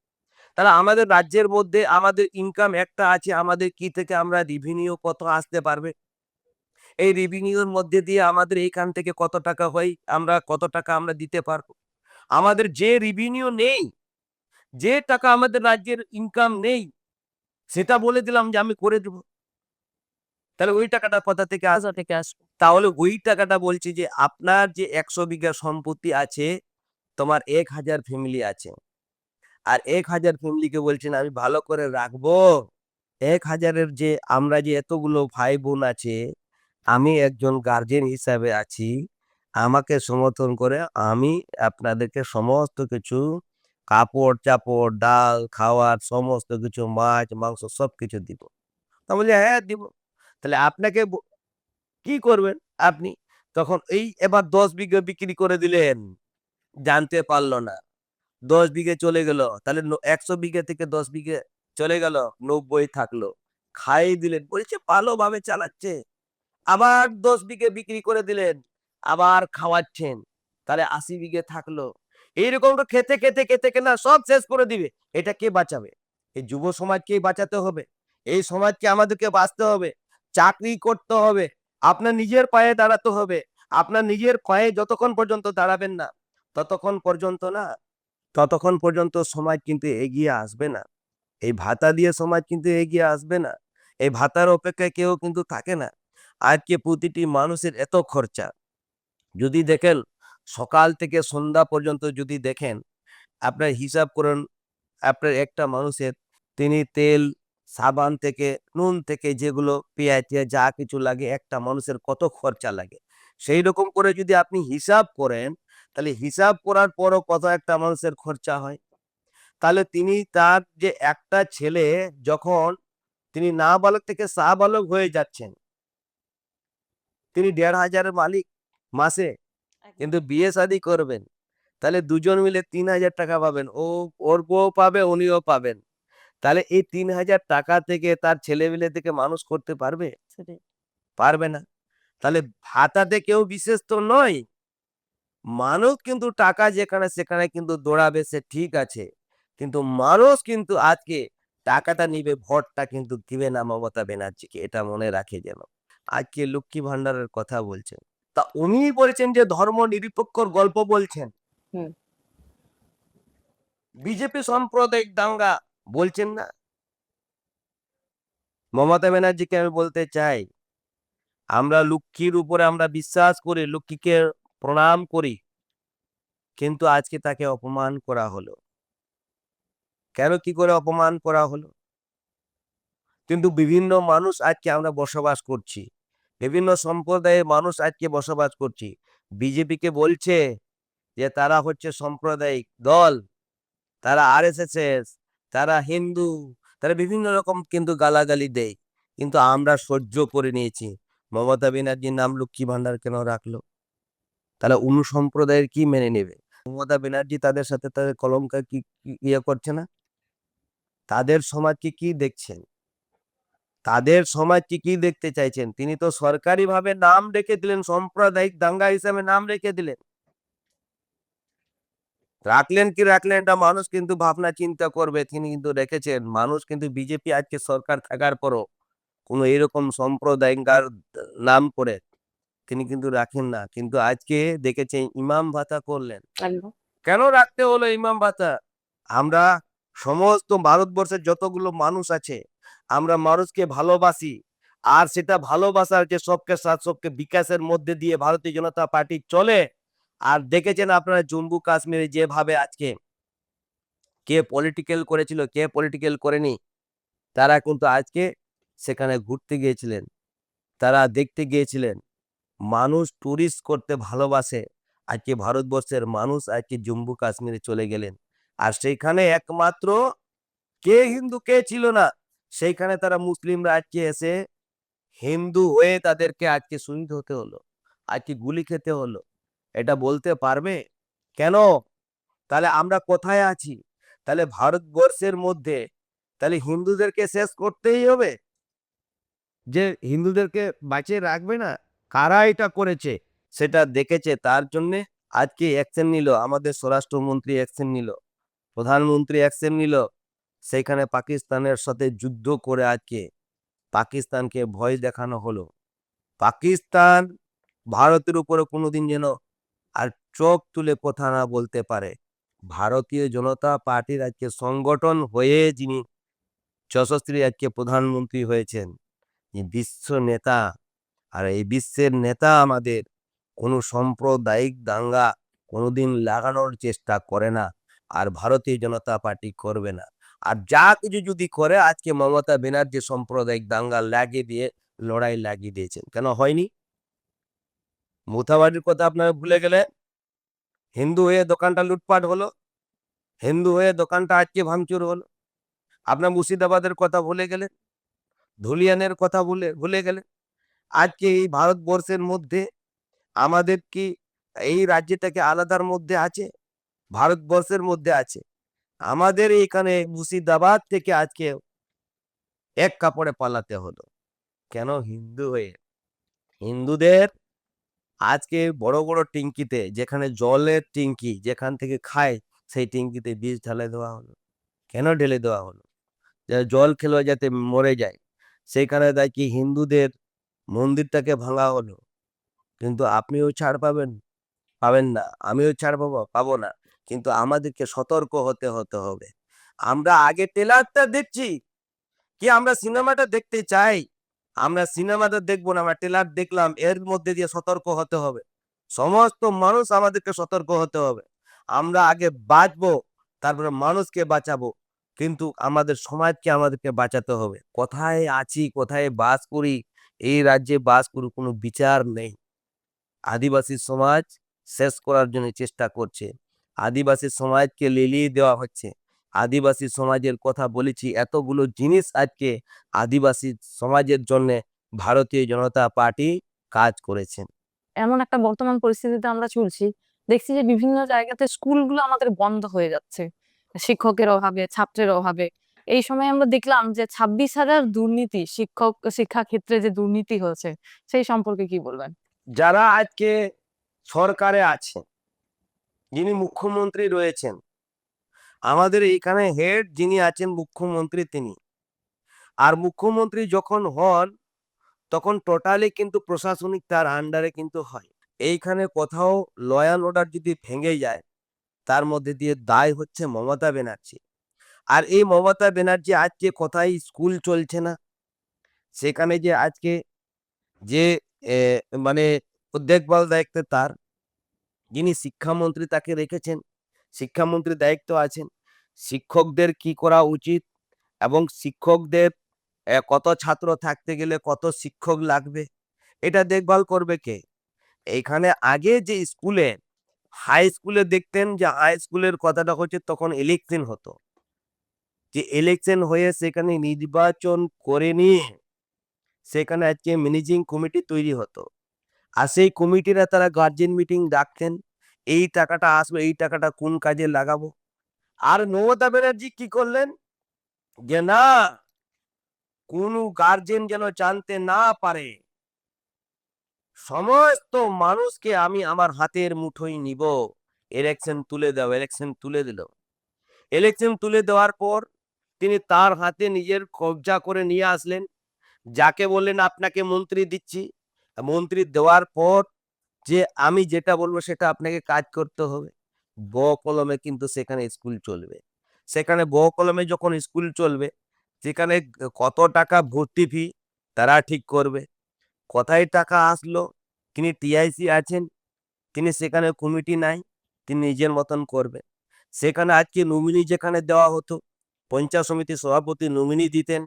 তাহলে আমাদের রাজ্যের মধ্যে আমাদের ইনকাম একটা আছে, আমাদের কি থেকে আমরা রেভিনিউ কত আসতে পারবে, এই রেভিনিউর মধ্যে দিয়ে আমাদের এইখান থেকে কত টাকা হয়, আমরা কত টাকা আমরা দিতে পারবো। আমাদের যে রেভিনিউ নেই, যে টাকা আমাদের রাজ্যের ইনকাম নেই, সেটা বলে দিলাম যে আমি করে দেবো, তাহলে ওই টাকাটা কোথা থেকে কোথা আসবে? থেকে আসবে? তাহলে ওই টাকাটা বলছি যে আপনার যে 100 বিঘা সম্পত্তি আছে, তোমার 1000 ফ্যামিলি আছে, আর 1000 ফ্যামিলিকে বলছেন আমি ভালো করে রাখবো। 1000-এর যে আমরা যে এতগুলো ভাই বোন আছে, আমি একজন গার্জেন হিসাবে আছি, আমাকে সমর্থন করে আমি আপনাদেরকে সমস্ত কিছু কাপড় চাপড় ডাল খাওয়ার সমস্ত কিছু মাছ মাংস সবকিছু দিব। তা বলছে হ্যাঁ দিব। তাহলে আপনাকে কি করবেন আপনি? তখন এবার 10 বিঘা বিক্রি করে দিলেন, জানতে পারলো না, 10 বিঘে চলে গেল, তাহলে 100 বিঘা থেকে 10 বিঘে চলে গেল, 90 থাকলো, খাইয়ে দিলেন, বলছে ভালোভাবে চালাচ্ছে। আবার 10 বিঘে বিক্রি করে দিলেন, আবার খাওয়াচ্ছেন, তাহলে 80 বিঘে থাকলো। এইরকম তো খেতে খেতে খেতে খেতে না সব শেষ করে দিবে। এটা কে বাঁচাবে? এই যুব সমাজকেই বাঁচাতে হবে, এই সমাজকে আমাদেরকে বাঁচতে হবে, চাকরি করতে হবে, আপনার নিজের পায়ে দাঁড়াতে হবে। আপনার নিজের পায়ে যতক্ষণ পর্যন্ত দাঁড়াবেন না, ততক্ষণ পর্যন্ত না, ততক্ষণ পর্যন্ত সমাজ কিন্তু এগিয়ে আসবে না। এই ভাতা দিয়ে সমাজ কিন্তু এগিয়ে আসবে না। এই ভাতার অপেক্ষায় কেউ কিন্তু থাকে না। আজকে প্রতিটি মানুষের এত খরচা, যদি দেখেন সকাল থেকে সন্ধ্যা পর্যন্ত যদি দেখেন, আপনার হিসাব করুন, আপনার একটা মানুষের তিনি তেল, সাবান থেকে, নুন থেকে, যেগুলো পেঁয়াজ টেয়াজ যা কিছু লাগে, একটা মানুষের কত খরচা লাগে। সেই রকম করে যদি আপনি হিসাব করেন, তাহলে হিসাব করার পরও কত একটা মানুষের খরচা হয়। তাহলে তিনি তার যে একটা ছেলে যখন তিনি নাবালক থেকে শাহবালক হয়ে যাচ্ছেন, তিনি 1,500-এর মালিক মাসে, কিন্তু বিয়ে শাদী করবেন, তাহলে দুজন মিলে 3,000 টাকা পাবেন, ওর বউ পাবে, উনিও পাবেন। তাহলে এই 3,000 টাকা থেকে তার ছেলেমেলে থেকে মানুষ করতে পারবে? সেটাই। পারবে না। তাহলে ভাতাতে কেউ বিশেষ তো নয়। মানুষ কিন্তু টাকা যেখানে সেখানে কিন্তু দৌড়াবে, সে ঠিক আছে, কিন্তু মানুষ কিন্তু আজকে টাকাটা নিবে, ভোটটা কিন্তু দিবে না মমতা ব্যানার্জিকে, এটা মনে রাখে যেন। আজকে লক্ষ্মী ভান্ডারের কথা বলছেন, তা উনি বলছেন যে ধর্ম নিরপেক্ষর গল্প বলছেন, হুম। বিজেপি সাম্প্রদায়িক দাঙ্গা বলছেন না। মমতা ব্যানার্জিকে আমি বলতে চাই, আমরা লক্ষ্মীর উপরে আমরা বিশ্বাস করি, লক্ষ্মীকে প্রণাম করি, কিন্তু আজকে তাকে অপমান করা হলো। কেন, কি করে অপমান করা হলো? কিন্তু বিভিন্ন মানুষ আজকে আমরা বসবাস করছি, বিভিন্ন সম্প্রদায়ের মানুষ আজকে বসবাস করছি, বিজেপিকে বলছে যে তারা হচ্ছে সাম্প্রদায়িক দল, তারা আরএসএস, তারা হিন্দু, তারা বিভিন্ন রকম কিন্তু গালাগালি দেয়। কিন্তু আমরা সহ্য করে নিয়েছি। মমতা ব্যানার্জির নাম লক্ষ্মী ভান্ডার কেন রাখলো? তাহলে অন্য সম্প্রদায়ের কি মেনে নেবে? মমতা ব্যানার্জি তাদের সাথে তাদের কলঙ্ক ইয়ে করছে না? তাদের সমাজকে কি দেখছেন? তাদের সমাজকে কি দেখতে চাইছেন? তিনি তো সরকারি ভাবে নাম রেখে দিলেন, সাম্প্রদায়িক দাঙ্গা হিসাবে নাম রেখে দিলেন। রাখলেন কি রাখলেন এটা মানুষ কিন্তু ভাবনা চিন্তা করবে। তিনি কিন্তু রেখেছেন। মানুষ কিন্তু বিজেপি আজকে সরকার থাকার পরও কোনো এরকম সাম্প্রদায়িকার নাম করে তিনি কিন্তু রাখেন না। কিন্তু আজকে দেখেছেন ইমাম ভাতা করলেন। একদম। কেন রাখতে হলো ইমাম ভাতা? আমরা সমস্ত ভারতবর্ষের যতগুলো মানুষ আছে, আমরা মানুষকে ভালোবাসি। আর সেটা ভালোবাসার যে সবকে সাথ সবকে বিকাশের মধ্যে দিয়ে ভারতীয় জনতা পার্টি চলে। আর দেখেছেন আপনারা জম্মু কাশ্মীরে যেভাবে আজকে কে পলিটিক্যাল করেছিল, কে পলিটিক্যাল করেনি, তারা কিন্তু আজকে সেখানে ঘুরতে গিয়েছিলেন, তারা দেখতে গিয়েছিলেন। মানুষ টুরিস্ট করতে ভালোবাসে। আজকে ভারতবর্ষের মানুষ আজকে জম্মু কাশ্মীরে চলে গেলেন। আর সেইখানে একমাত্র কে হিন্দু কে ছিল না, সেইখানে তারা মুসলিমরা আজকে এসে হিন্দু হয়ে তাদেরকে আজকে শহীদ হতে হলো, আজকে গুলি খেতে হলো। এটা বলতে পারবে কেন? তাহলে আমরা কোথায় আছি? তাহলে ভারতবর্ষের মধ্যে তাহলে হিন্দুদেরকে শেষ করতেই হবে, যে হিন্দুদেরকে বাঁচিয়ে রাখবে না? কারা এটা করেছে সেটা দেখেছে, তার জন্যে আজকে অ্যাকশন নিল। আমাদের স্বরাষ্ট্রমন্ত্রী অ্যাকশন নিল, প্রধানমন্ত্রী অ্যাকশন নিল। সেইখানে পাকিস্তানের সাথে যুদ্ধ করে আজকে পাকিস্তানকে ভয় দেখানো হলো। পাকিস্তান ভারতের উপরে কোনোদিন যেন আর চোখ তুলে কথা না বলতে পারে। ভারতীয় জনতা পার্টির আজকে সংগঠন হয়ে যিনি যশস্বী আজকে প্রধানমন্ত্রী হয়েছেন, বিশ্ব নেতা। আর এই বিশ্বের নেতা আমাদের কোনো সাম্প্রদায়িক দাঙ্গা কোনোদিন লাগানোর চেষ্টা করে না। আর ভারতীয় জনতা পার্টি করবে না। আর যা কিছু যদি করে আজকে মমতা ব্যানার্জি সাম্প্রদায়িক দাঙ্গা লাগিয়ে দিয়ে লড়াই লাগিয়ে দিয়েছেন। কেন হয়নি? মুথাবাড়ির কথা আপনারা ভুলে গেলে, হিন্দু হয়ে দোকানটা লুটপাট হলো, হিন্দু হয়ে দোকানটা আজকে ভাঙচুর হলো। আপনার মুর্শিদাবাদের কথা ভুলে গেলেন, ধুলিয়ানের কথা ভুলে ভুলে গেলেন। আজকে এই ভারতবর্ষের মধ্যে আমাদের কি এই রাজ্যটাকে আলাদার মধ্যে আছে? ভারতবর্ষের মধ্যে আছে। আমাদের এখানে মুর্শিদাবাদ থেকে আজকে এক কাপড়ে পালাতে হলো। কেন? হিন্দু হয়ে। হিন্দুদের আজকে বড় বড় টিঙ্কিতে, যেখানে জলের টিঙ্কি যেখান থেকে খায়, সেই টিঙ্কিতে বিষ ঢেলে দেওয়া হলো। কেন ঢেলে দেওয়া হলো? জল খেলেও যাতে মরে যায়। সেইখানে দেখি হিন্দুদের মন্দিরটাকে ভাঙা হলো। কিন্তু আপনিও ছাড় পাবেন পাবেন না, আমিও ছাড় পাবো না। কিন্তু আমাদেরকে সতর্ক হতে হবে। আমরা আগে ট্রেলারটা দেখছি, কি আমরা সিনেমাটা দেখতে চাই? আমরা সিনেমাটা দেখবো না, আমরা ট্রেলার দেখলাম, এর মধ্যে দিয়ে সতর্ক হতে হবে। সমস্ত মানুষ আমাদেরকে সতর্ক হতে হবে। আমরা আগে বাঁচবো, তারপরে মানুষকে বাঁচাবো। কিন্তু আমাদের সমাজকে আমাদেরকে বাঁচাতে হবে। কোথায় আছি, কোথায় বাস করি, এই রাজ্যে বাস করি, কোনো বিচার নেই। আদিবাসী সমাজ শেষ করার জন্য চেষ্টা করছে। আদিবাসী সমাজকে লেলিয়ে দেওয়া হচ্ছে। আদিবাসী সমাজের কথা বলেছি, এতগুলো জিনিস আজকে আদিবাসী সমাজের জন্য ভারতীয় জনতা পার্টি কাজ করেছেন। এমন একটা বর্তমান পরিস্থিতিতে আমরা চলছি, দেখছি যে বিভিন্ন জায়গাতে স্কুলগুলো আমাদের বন্ধ হয়ে যাচ্ছে শিক্ষকের অভাবে, ছাত্রের অভাবে। এই সময় আমরা দেখলাম যে 26,000 দুর্নীতি, শিক্ষা ক্ষেত্রে যে দুর্নীতি হয়েছে, সেই সম্পর্কে কি বলবেন? যারা আজকে সরকারে আছে, যিনি মুখ্যমন্ত্রী রয়েছেন, আমাদের এইখানে হেড যিনি আছেন মুখ্যমন্ত্রী তিনি। আর মুখ্যমন্ত্রী যখন হন তখন টোটালি কিন্তু প্রশাসনিক তার আন্ডারে কিন্তু হয়। এইখানে কোথাও ল অ্যান্ড অর্ডার যদি ভেঙে যায়, তার মধ্যে দিয়ে দায় হচ্ছে মমতা ব্যানার্জি। আর এই মমতা ব্যানার্জি আজকে কোথায় স্কুল চলছে না, সেখানে যে আজকে যে এ, মানে দেখভাল দায়িত্বে তার, যিনি শিক্ষামন্ত্রী তাকে রেখেছেন, শিক্ষামন্ত্রী দায়িত্ব আছেন। শিক্ষকদের কি করা উচিত এবং শিক্ষকদের কত ছাত্র থাকতে গেলে কত শিক্ষক লাগবে, এটা দেখভাল করবে কে? এইখানে আগে যে স্কুলে হাই স্কুলে দেখতেন যে হাই স্কুলের কথাটা হচ্ছে তখন ইলেকশন হতো। যে ইলেকশন হয়ে সেখানে নির্বাচন করে নিয়ে সেখানে আজকে ম্যানেজিং কমিটি তৈরি হতো। আর সেই কমিটিরা তারা গার্জেন মিটিং ডাকতেন। এই টাকাটা আসবে, এই টাকাটা কোন কাজে লাগাবো? আর মমতা ব্যানার্জি কি করলেন? যে না, কোনো গার্জেন যেন জানতে না পারে। সমস্ত মানুষকে আমি আমার হাতের মুঠোয় নিব। ইলেকশন তুলে দাও, ইলেকশন তুলে দিল। ইলেকশন তুলে দেওয়ার পর তিনি তার হাতে নিজের কবজা করে নিয়ে আসলেন। যাকে বললেন আপনাকে মন্ত্রী দিচ্ছি। মন্ত্রী দেওয়ার পর যে আমি যেটা বলবো সেটা আপনাকে কাজ করতে হবে। ব কলমে কিন্তু সেখানে স্কুল চলবে। সেখানে ব কলমে যখন স্কুল চলবে, সেখানে কত টাকা ভর্তি ফি তারা ঠিক করবে। কোথায় টাকা আসলো, তিনি টিআইসি আছেন, তিনি সেখানে কমিটি নাই, তিনি নিজের মতন করবে। সেখানে আজকে নমিনি যেখানে দেওয়া হতো, পঞ্চায়েত সমিতির সভাপতি নমিনি দিতেন,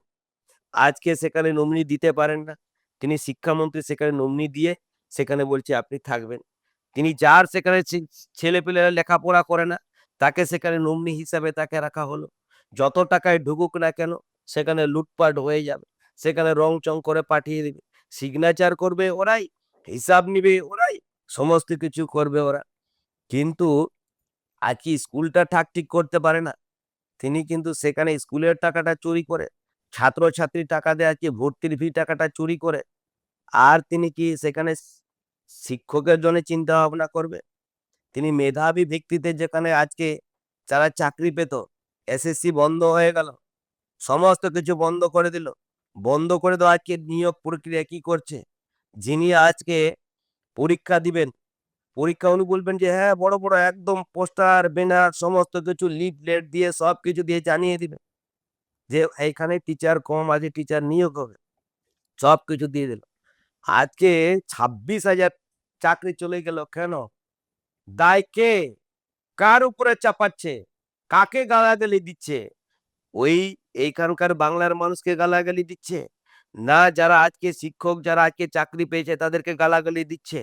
আজকে সেখানে নমিনি দিতে পারেন না। তিনি শিক্ষামন্ত্রী, সেখানে নমিনি দিয়ে সেখানে বলছে আপনি থাকবেন। তিনি যার সেখানে ছেলেপেলেরা লেখাপড়া করে না, তাকে সেখানে নমিনি হিসাবে তাকে রাখা হলো। যত টাকায় ঢুকুক না কেন সেখানে লুটপাট হয়ে যাবে। সেখানে রং চং করে পাঠিয়ে দিবে। সিগনেচার করবে ওরাই, হিসাব নিবে ওরাই, সমস্ত কিছু করবে ওরা। কিন্তু আজকে স্কুলটা ঠিক করতে পারে না। তিনি কিন্তু সেখানে স্কুলের টাকাটা চুরি করে, ছাত্রছাত্রীর টাকা দিয়ে আজকে ভর্তির ফি টাকাটা চুরি করে। আর তিনি কি সেখানে শিক্ষকের জন্য চিন্তা ভাবনা করবে? তিনি মেধাবী ব্যক্তিদের যেখানে আজকে যারা চাকরি পেত, এসএসসি বন্ধ হয়ে গেল, সমস্ত কিছু বন্ধ করে দিল। বন্ধ করে দেওয়া আজকে নিয়োগ প্রক্রিয়া কি করছে? যিনি আজকে পরীক্ষা দিবেন, পরীক্ষা উনি বলবেন যে হ্যাঁ বড় বড় একদম পোস্টার ব্যানার সমস্ত কিছু লিফলেট দিয়ে সব কিছু দিয়ে জানিয়ে দিবে যে এইখানে টিচার কম আছে, টিচার নিয়োগ হবে, সব কিছু দিয়ে দিল। আজকে 26,000 চাকরি চলে গেল কেন? দায় কে? কার উপরে চাপাচ্ছে? কাকে গালাগালি দিচ্ছে? ওই এইখানকার বাংলার মানুষকে গালাগালি দিচ্ছে, না যারা আজকে শিক্ষক যারা আজকে চাকরি পেয়েছে তাদেরকে গালাগালি দিচ্ছে?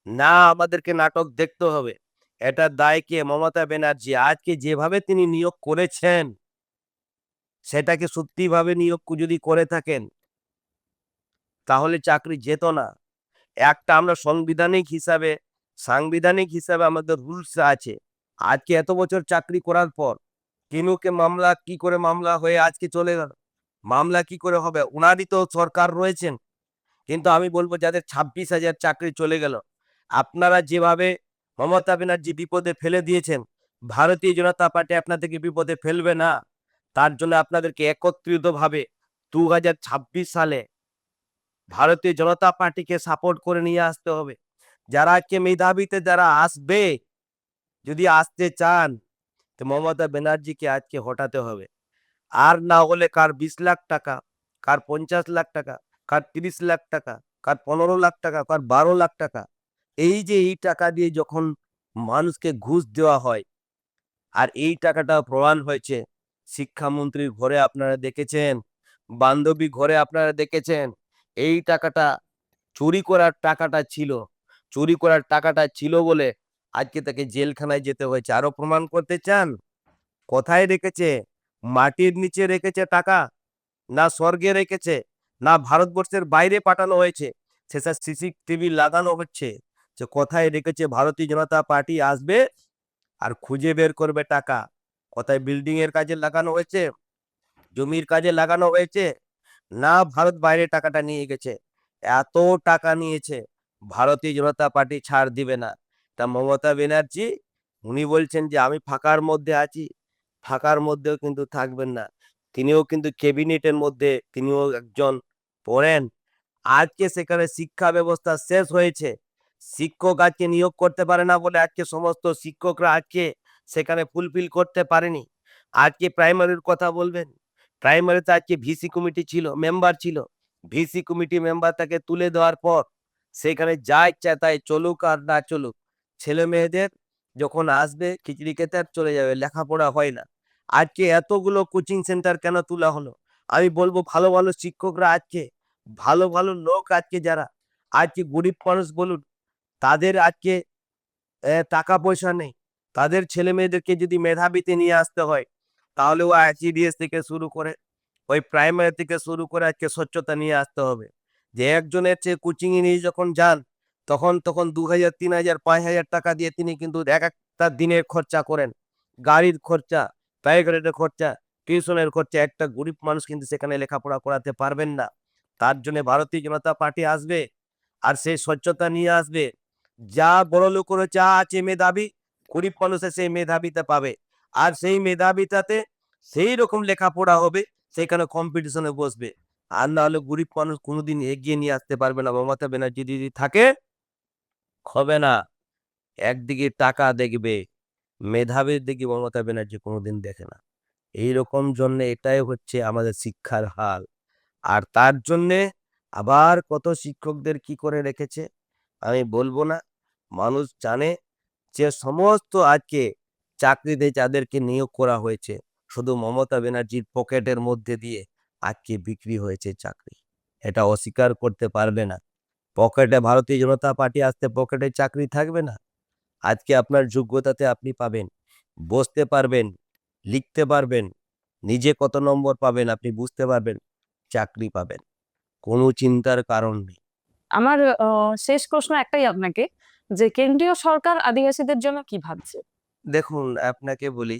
না আমাদেরকে নাটক দেখতে হবে? এটা দায় কে? মমতা ব্যানার্জি। আজকে যেভাবে তিনি নিয়োগ করেছেন সেটাকে সত্যিভাবে নিয়োগ যদি করে থাকেন তাহলে চাকরি যেত না। একটা আমরা সাংবিধানিক হিসাবে আমাদের রুলস আছে। আজকে এত বছর চাকরি করার পর কিনুকে মামলা কি করে মামলা হয়ে আজকে চলে গেল? মামলা কি করে হবে? উনারই তো সরকার রয়েছেন। কিন্তু আমি বলবো যাদের 26,000 চাকরি চলে গেল, আপনারা যেভাবে মমতা ব্যানার্জি বিপদে ফেলে দিয়েছেন, ভারতীয় জনতা পার্টি আপনাদেরকে বিপদে ফেলবে না। তার জন্য আপনাদেরকে একত্রিতভাবে 2026 সালে ভারতীয় জনতা পার্টিকে সাপোর্ট করে নিয়ে আসতে হবে। যারা আজকে মেধাবীতে যারা আসবে, যদি আসতে চান তো মমতা ব্যানার্জিকে আজকে হটাতে হবে। আর না হলে কার 20 লাখ টাকা, কার 50 লাখ টাকা, কার 30 লাখ টাকা, কার 15 লাখ টাকা, কার 12 লাখ টাকা, এই টাকা দিয়ে যখন মানুষকে ঘুষ দেওয়া হয়, আর এই টাকাটা প্রমাণ হয়েছে শিক্ষামন্ত্রীর ঘরে আপনারা দেখেছেন, বান্ধবী ঘরে আপনারা দেখেছেন। এই টাকাটা চুরি করার টাকাটা ছিল। চুরি করার টাকাটা ছিল বলে আজকে তাকে জেলখানায় যেতে হয়েছে। আরো প্রমাণ করতে চান? কোথায় রেখেছে? মাটির নিচে রেখেছে টাকা, না স্বর্গে রেখেছে, না ভারতবর্ষের বাইরে পাঠানো হয়েছে? সেসব সিসিটিভি লাগানো হচ্ছে যে কোথায় রেখেছে। ভারতীয় জনতা পার্টি আসবে আর খুঁজে বের করবে টাকা। কোথায় বিল্ডিং এর কাজে লাগানো হয়েছে, জমির কাজে লাগানো হয়েছে, না ভারত বাইরে টাকাটা নিয়ে গেছে? এত টাকা নিয়েছে, ভারতীয় জনতা পার্টি ছাড় দিবে না। তা মমতা ব্যানার্জি উনি বলছেন যে আমি ফাঁকার মধ্যে আছি, ফাঁকার মধ্যেও কিন্তু থাকবেন না। তিনিও কিন্তু ক্যাবিনেটের মধ্যে তিনিও একজন পড়েন। আজকে সেখানে শিক্ষা ব্যবস্থা শেষ হয়েছে। শিক্ষক আজকে নিয়োগ করতে পারে না বলে আজকে সমস্ত শিক্ষকরা আজকে সেখানে ফুলফিল করতে পারেনি। আজকে প্রাইমারির কথা বলবেন, প্রাইমারিতে আজকে ভিসি কমিটি ছিল, মেম্বার ছিল। ভিসি কমিটি মেম্বার তাকে তুলে দেওয়ার পর সেখানে যা ইচ্ছা তাই চলুক আর না চলুক, ছেলে মেয়েদের যখন আসবে খিচড়ি খেতে আর চলে যাবে, লেখাপড়া হয় না। আজকে এতগুলো কোচিং সেন্টার কেন তোলা হলো? আমি বলবো ভালো ভালো শিক্ষকরা আজকে, ভালো ভালো লোক আজকে যারা আজকে গরিব মানুষ বলুন, তাদের আজকে টাকা পয়সা নেই, তাদের ছেলে মেয়েদেরকে যদি মেধাবীতে নিয়ে আসতে হয়, তাহলে ও আইসিডিএস থেকে শুরু করে ওই প্রাইমারি থেকে শুরু করে আজকে স্বচ্ছতা নিয়ে আসতে হবে। যে একজনের চেয়ে কোচিং এ নিয়ে যখন যান, তখন ২,০০০, ৩,০০০, ৫,০০০ টাকা দিয়ে তিনি কিন্তু এক একটা দিনের খরচা করেন, গাড়ির খরচা, প্রাইভেটের খরচা, টিউশনের খরচা। একটা গরিব মানুষ কিন্তু সেখানে লেখাপড়া করাতে পারবেন না। তার জন্য ভারতীয় জনতা পার্টি আসবে, আর সেই স্বচ্ছতা নিয়ে আসবে। যা বড় লোকের যা আছে মেধাবী, গরিব মানুষের সেই মেধাবিতা পাবে, আর সেই মেধাবিতাতে সেই রকম লেখাপড়া হবে, সেখানে কম্পিটিশনে বসবে। আর না হলে গরিব মানুষ কোনোদিন এগিয়ে নিয়ে আসতে পারবে না। মমতা ব্যানার্জি যদি থাকে, হবে না। একদিকে টাকা দেখবে, মেধাবীর দিকে মমতা ব্যানার্জি কোনোদিন দেখে না। এইরকম জন্য এটাই হচ্ছে আমাদের শিক্ষার হাল। আর তার জন্যে আবার কত শিক্ষকদের কি করে রেখেছে আমি বলবো না। মানুষ জানে যে সমস্ত আজকে চাকরিতে যাদেরকে নিয়োগ করা হয়েছে, শুধু মমতা ব্যানার্জির পকেটের মধ্যে দিয়ে আজকে বিক্রি হয়েছে চাকরি। এটা অস্বীকার করতে পারবে না। পকেটে ভারতীয় জনতা পার্টি আসতে পকেটে চাকরি থাকবে না। আজকে আপনার যোগ্যতাতে আপনি পাবেন, বসতে পারবেন, লিখতে পারবেন, নিজে কত নম্বর পাবেন আপনি বুঝতে পারবেন, চাকরি পাবেন। কোনো চিন্তার কারণ নেই। আমার শেষ প্রশ্ন একটাই আপনাকে, যে কেন্দ্রীয় সরকার আদিবাসীদের জন্য কি ভাবছে? দেখুন, আপনাকে বলি,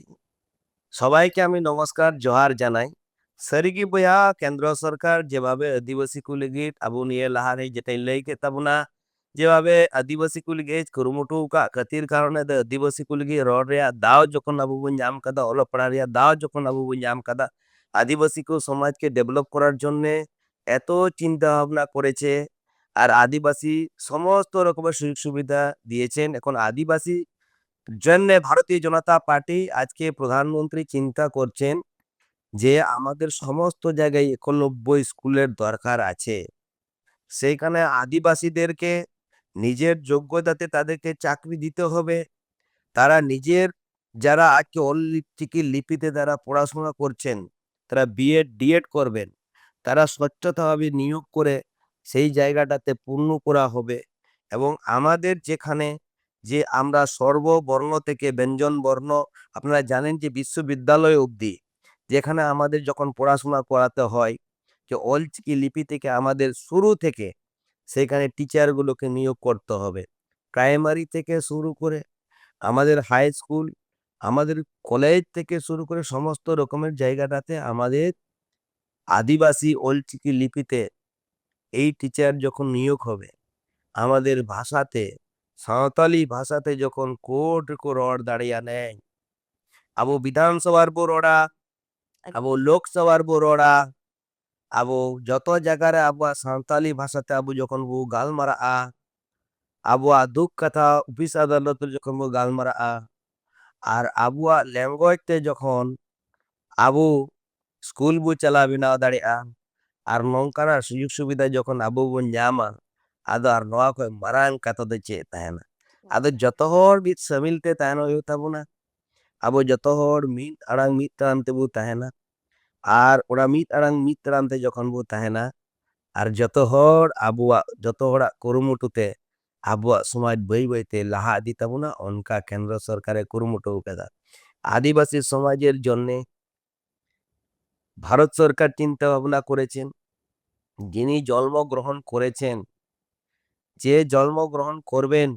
সবাইকে আমি নমস্কার জোহার জানাই। সরিগি বয়া কেন্দ্র সরকার যেভাবে আদিবাসী কো ᱞᱟᱹᱜᱤᱫ ᱟᱵᱚ ᱱᱤᱭᱟᱹ ᱞᱟᱦᱟᱨᱮ ᱡᱮᱴᱟᱧ ᱞᱟᱹᱭ ᱠᱮᱫ ᱛᱟᱵᱚᱱᱟ, যেভাবে আদিবাসী কো ᱞᱟᱹᱜᱤᱫ কুরুমুᱴᱩ ᱟᱠᱟᱫ ᱠᱷᱟᱹᱛᱤᱨ ᱠᱟᱨᱚᱱে আদিবাসী কো ᱞᱟᱹᱜᱤᱫ ᱨᱚᱲ ᱨᱮᱭᱟᱜ দাও যখন আবু বন ᱧᱟᱢ ᱠᱟᱫᱟ, অলᱚᱜ পড়ার রেয়ার দাও যখন আবু বন ᱧᱟᱢ ᱠᱟᱫᱟ, আদিবাসী কো সমাজকে ডেভেলপ করার জন্য এত চিন্তা ভাবনা করেছে। আর আদিবাসী সমস্ত রকমের সুযোগ সুবিধা দিয়েছেন। এখন আদিবাসী জন্য ভারতীয় জনতা পার্টি আজকে প্রধানমন্ত্রী চিন্তা করছেন যে আমাদের সমস্ত জায়গায় ৯১ স্কুলের দরকার আছে। সেইখানে আদিবাসীদেরকে নিজের যোগ্যতাতে তাদেরকে চাকরি দিতে হবে। তারা নিজের, যারা আজকে চিকি লিপিতে যারা পড়াশোনা করছেন, তারা বিএড ডিএড করবেন, তারা স্বচ্ছতাভাবে নিয়োগ করে সেই জায়গাটাতে পূর্ণ করা হবে। এবং আমাদের যেখানে যে আমরা সর্ববর্ণ থেকে ব্যঞ্জন বর্ণ, আপনারা জানেন যে বিশ্ববিদ্যালয় অবধি যেখানে আমাদের যখন পড়াশোনা করাতে হয়, যে অলচিকি লিপি থেকে আমাদের শুরু থেকে সেখানে টিচারগুলোকে নিয়োগ করতে হবে। প্রাইমারি থেকে শুরু করে আমাদের হাই স্কুল, আমাদের কলেজ থেকে শুরু করে সমস্ত রকমের জায়গাটাতে আমাদের আদিবাসী অলচিকি লিপিতে এই টিচার যখন নিয়োগ হবে, আমাদের ভাষাতে, সাঁওতালি ভাষাতে যখন কোট को रॉड दाड़िया नहीं, अब विधानसभार बो रोड़ा, अब लोकसभार बो रोड़ा, अब যত জায়গায় আবু সাঁওতালি ভাষাতে আবু যখন বো গালমারা'a, আবুয়াক দুঃখ কথা অফিস আদালতে যখন বো গালমারা'a, আর আবুয়াক ল্যাঙ্গুয়েজতে যখন আবু স্কুল বো চালা বেনাও দাড়িয়া, আর নংকানার সুযোগ সুবিধা যখন আবু বন ᱧᱟᱢᱟ, ᱟᱫᱚ ᱟᱨ ᱱᱚᱣᱟ ᱠᱷᱚᱡ ᱢᱟᱨᱟᱝ ᱠᱟᱛᱷᱟ ᱫᱚ ᱪᱮᱫ ᱛᱟᱦᱮᱱᱟ? ᱟᱫᱚ ᱡᱚᱛᱚ ᱦᱚᱲ ᱢᱤᱫ ᱥᱟᱹᱢᱤᱞ ᱛᱮ ᱛᱟᱦᱮᱱ ᱦᱩᱭᱩᱜ ᱛᱟᱵᱚᱱᱟ। ᱟᱵᱚ ᱡᱚᱛᱚ ᱦᱚᱲ ᱢᱤᱫ ᱟᱲᱟᱝ ᱢᱤᱫ ᱛᱟᱲᱟᱢ ᱛᱮᱵᱚ ᱛᱟᱦᱮᱱᱟ। আর ওরা ᱢᱤᱫ ᱟᱲᱟᱝ ᱢᱤᱫ ᱛᱟᱲᱟᱢ তে যখন বো তাহেনা, আর যত হড় আবুয়াক যত হড়াᱜ কুরুমুᱴᱩতে আবুয়াক সমাজ বই বইতে লাহা ইদি তাবুনা, অনকা কেন্দ্র সরকারে কুরুমুটু কাদা। আদিবাসী সমাজের জন্যে ভারত সরকার চিন্তা ভাবনা করেছেন। যিনি জন্মগ্রহণ করেছেন, যে জন্মগ্রহণ করবেন,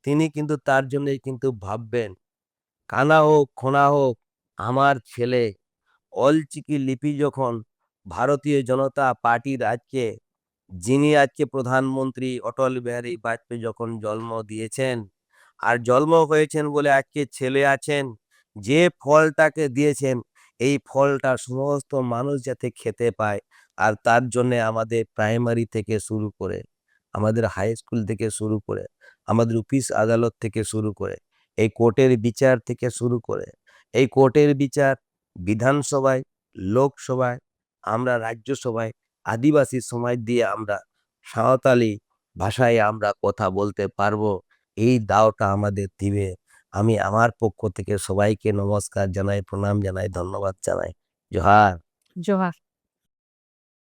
তিনি কিন্তু তার জন্যই কিন্তু ভাববেন, কানা হোক খোনা হোক, আমার ছেলে অলচিকি লিপি যখন ভারতীয় জনতা পার্টির আজকে, যিনি আজকে প্রধানমন্ত্রী অটল বিহারী বাজপেয়ী যখন জন্ম দিয়েছেন, আর জন্ম হয়েছেন বলে আজকে ছেলে আছেন, যে ফলটাকে দিয়েছেন, এই ফলটা সমস্ত মানুষ যাতে খেতে পায়। আর তার জন্য আমাদের প্রাইমারি থেকে শুরু করে, আমাদের হাই স্কুল থেকে শুরু করে, আমাদের অফিস আদালত থেকে শুরু করে, এই কোর্টের বিচার থেকে শুরু করে, এই কোর্টের বিচার বিধানসভায়, লোকসভায়, আমরা রাজ্যসভায় আদিবাসী সমাজ দিয়ে আমরা সাঁওতালি ভাষায় আমরা কথা বলতে পারবো। এই দাওটা আমাদের দিবে। আমি আমার পক্ষ থেকে সবাইকে নমস্কার জানাই, প্রণাম জানাই, ধন্যবাদ জানাই। জোহার। জোহার।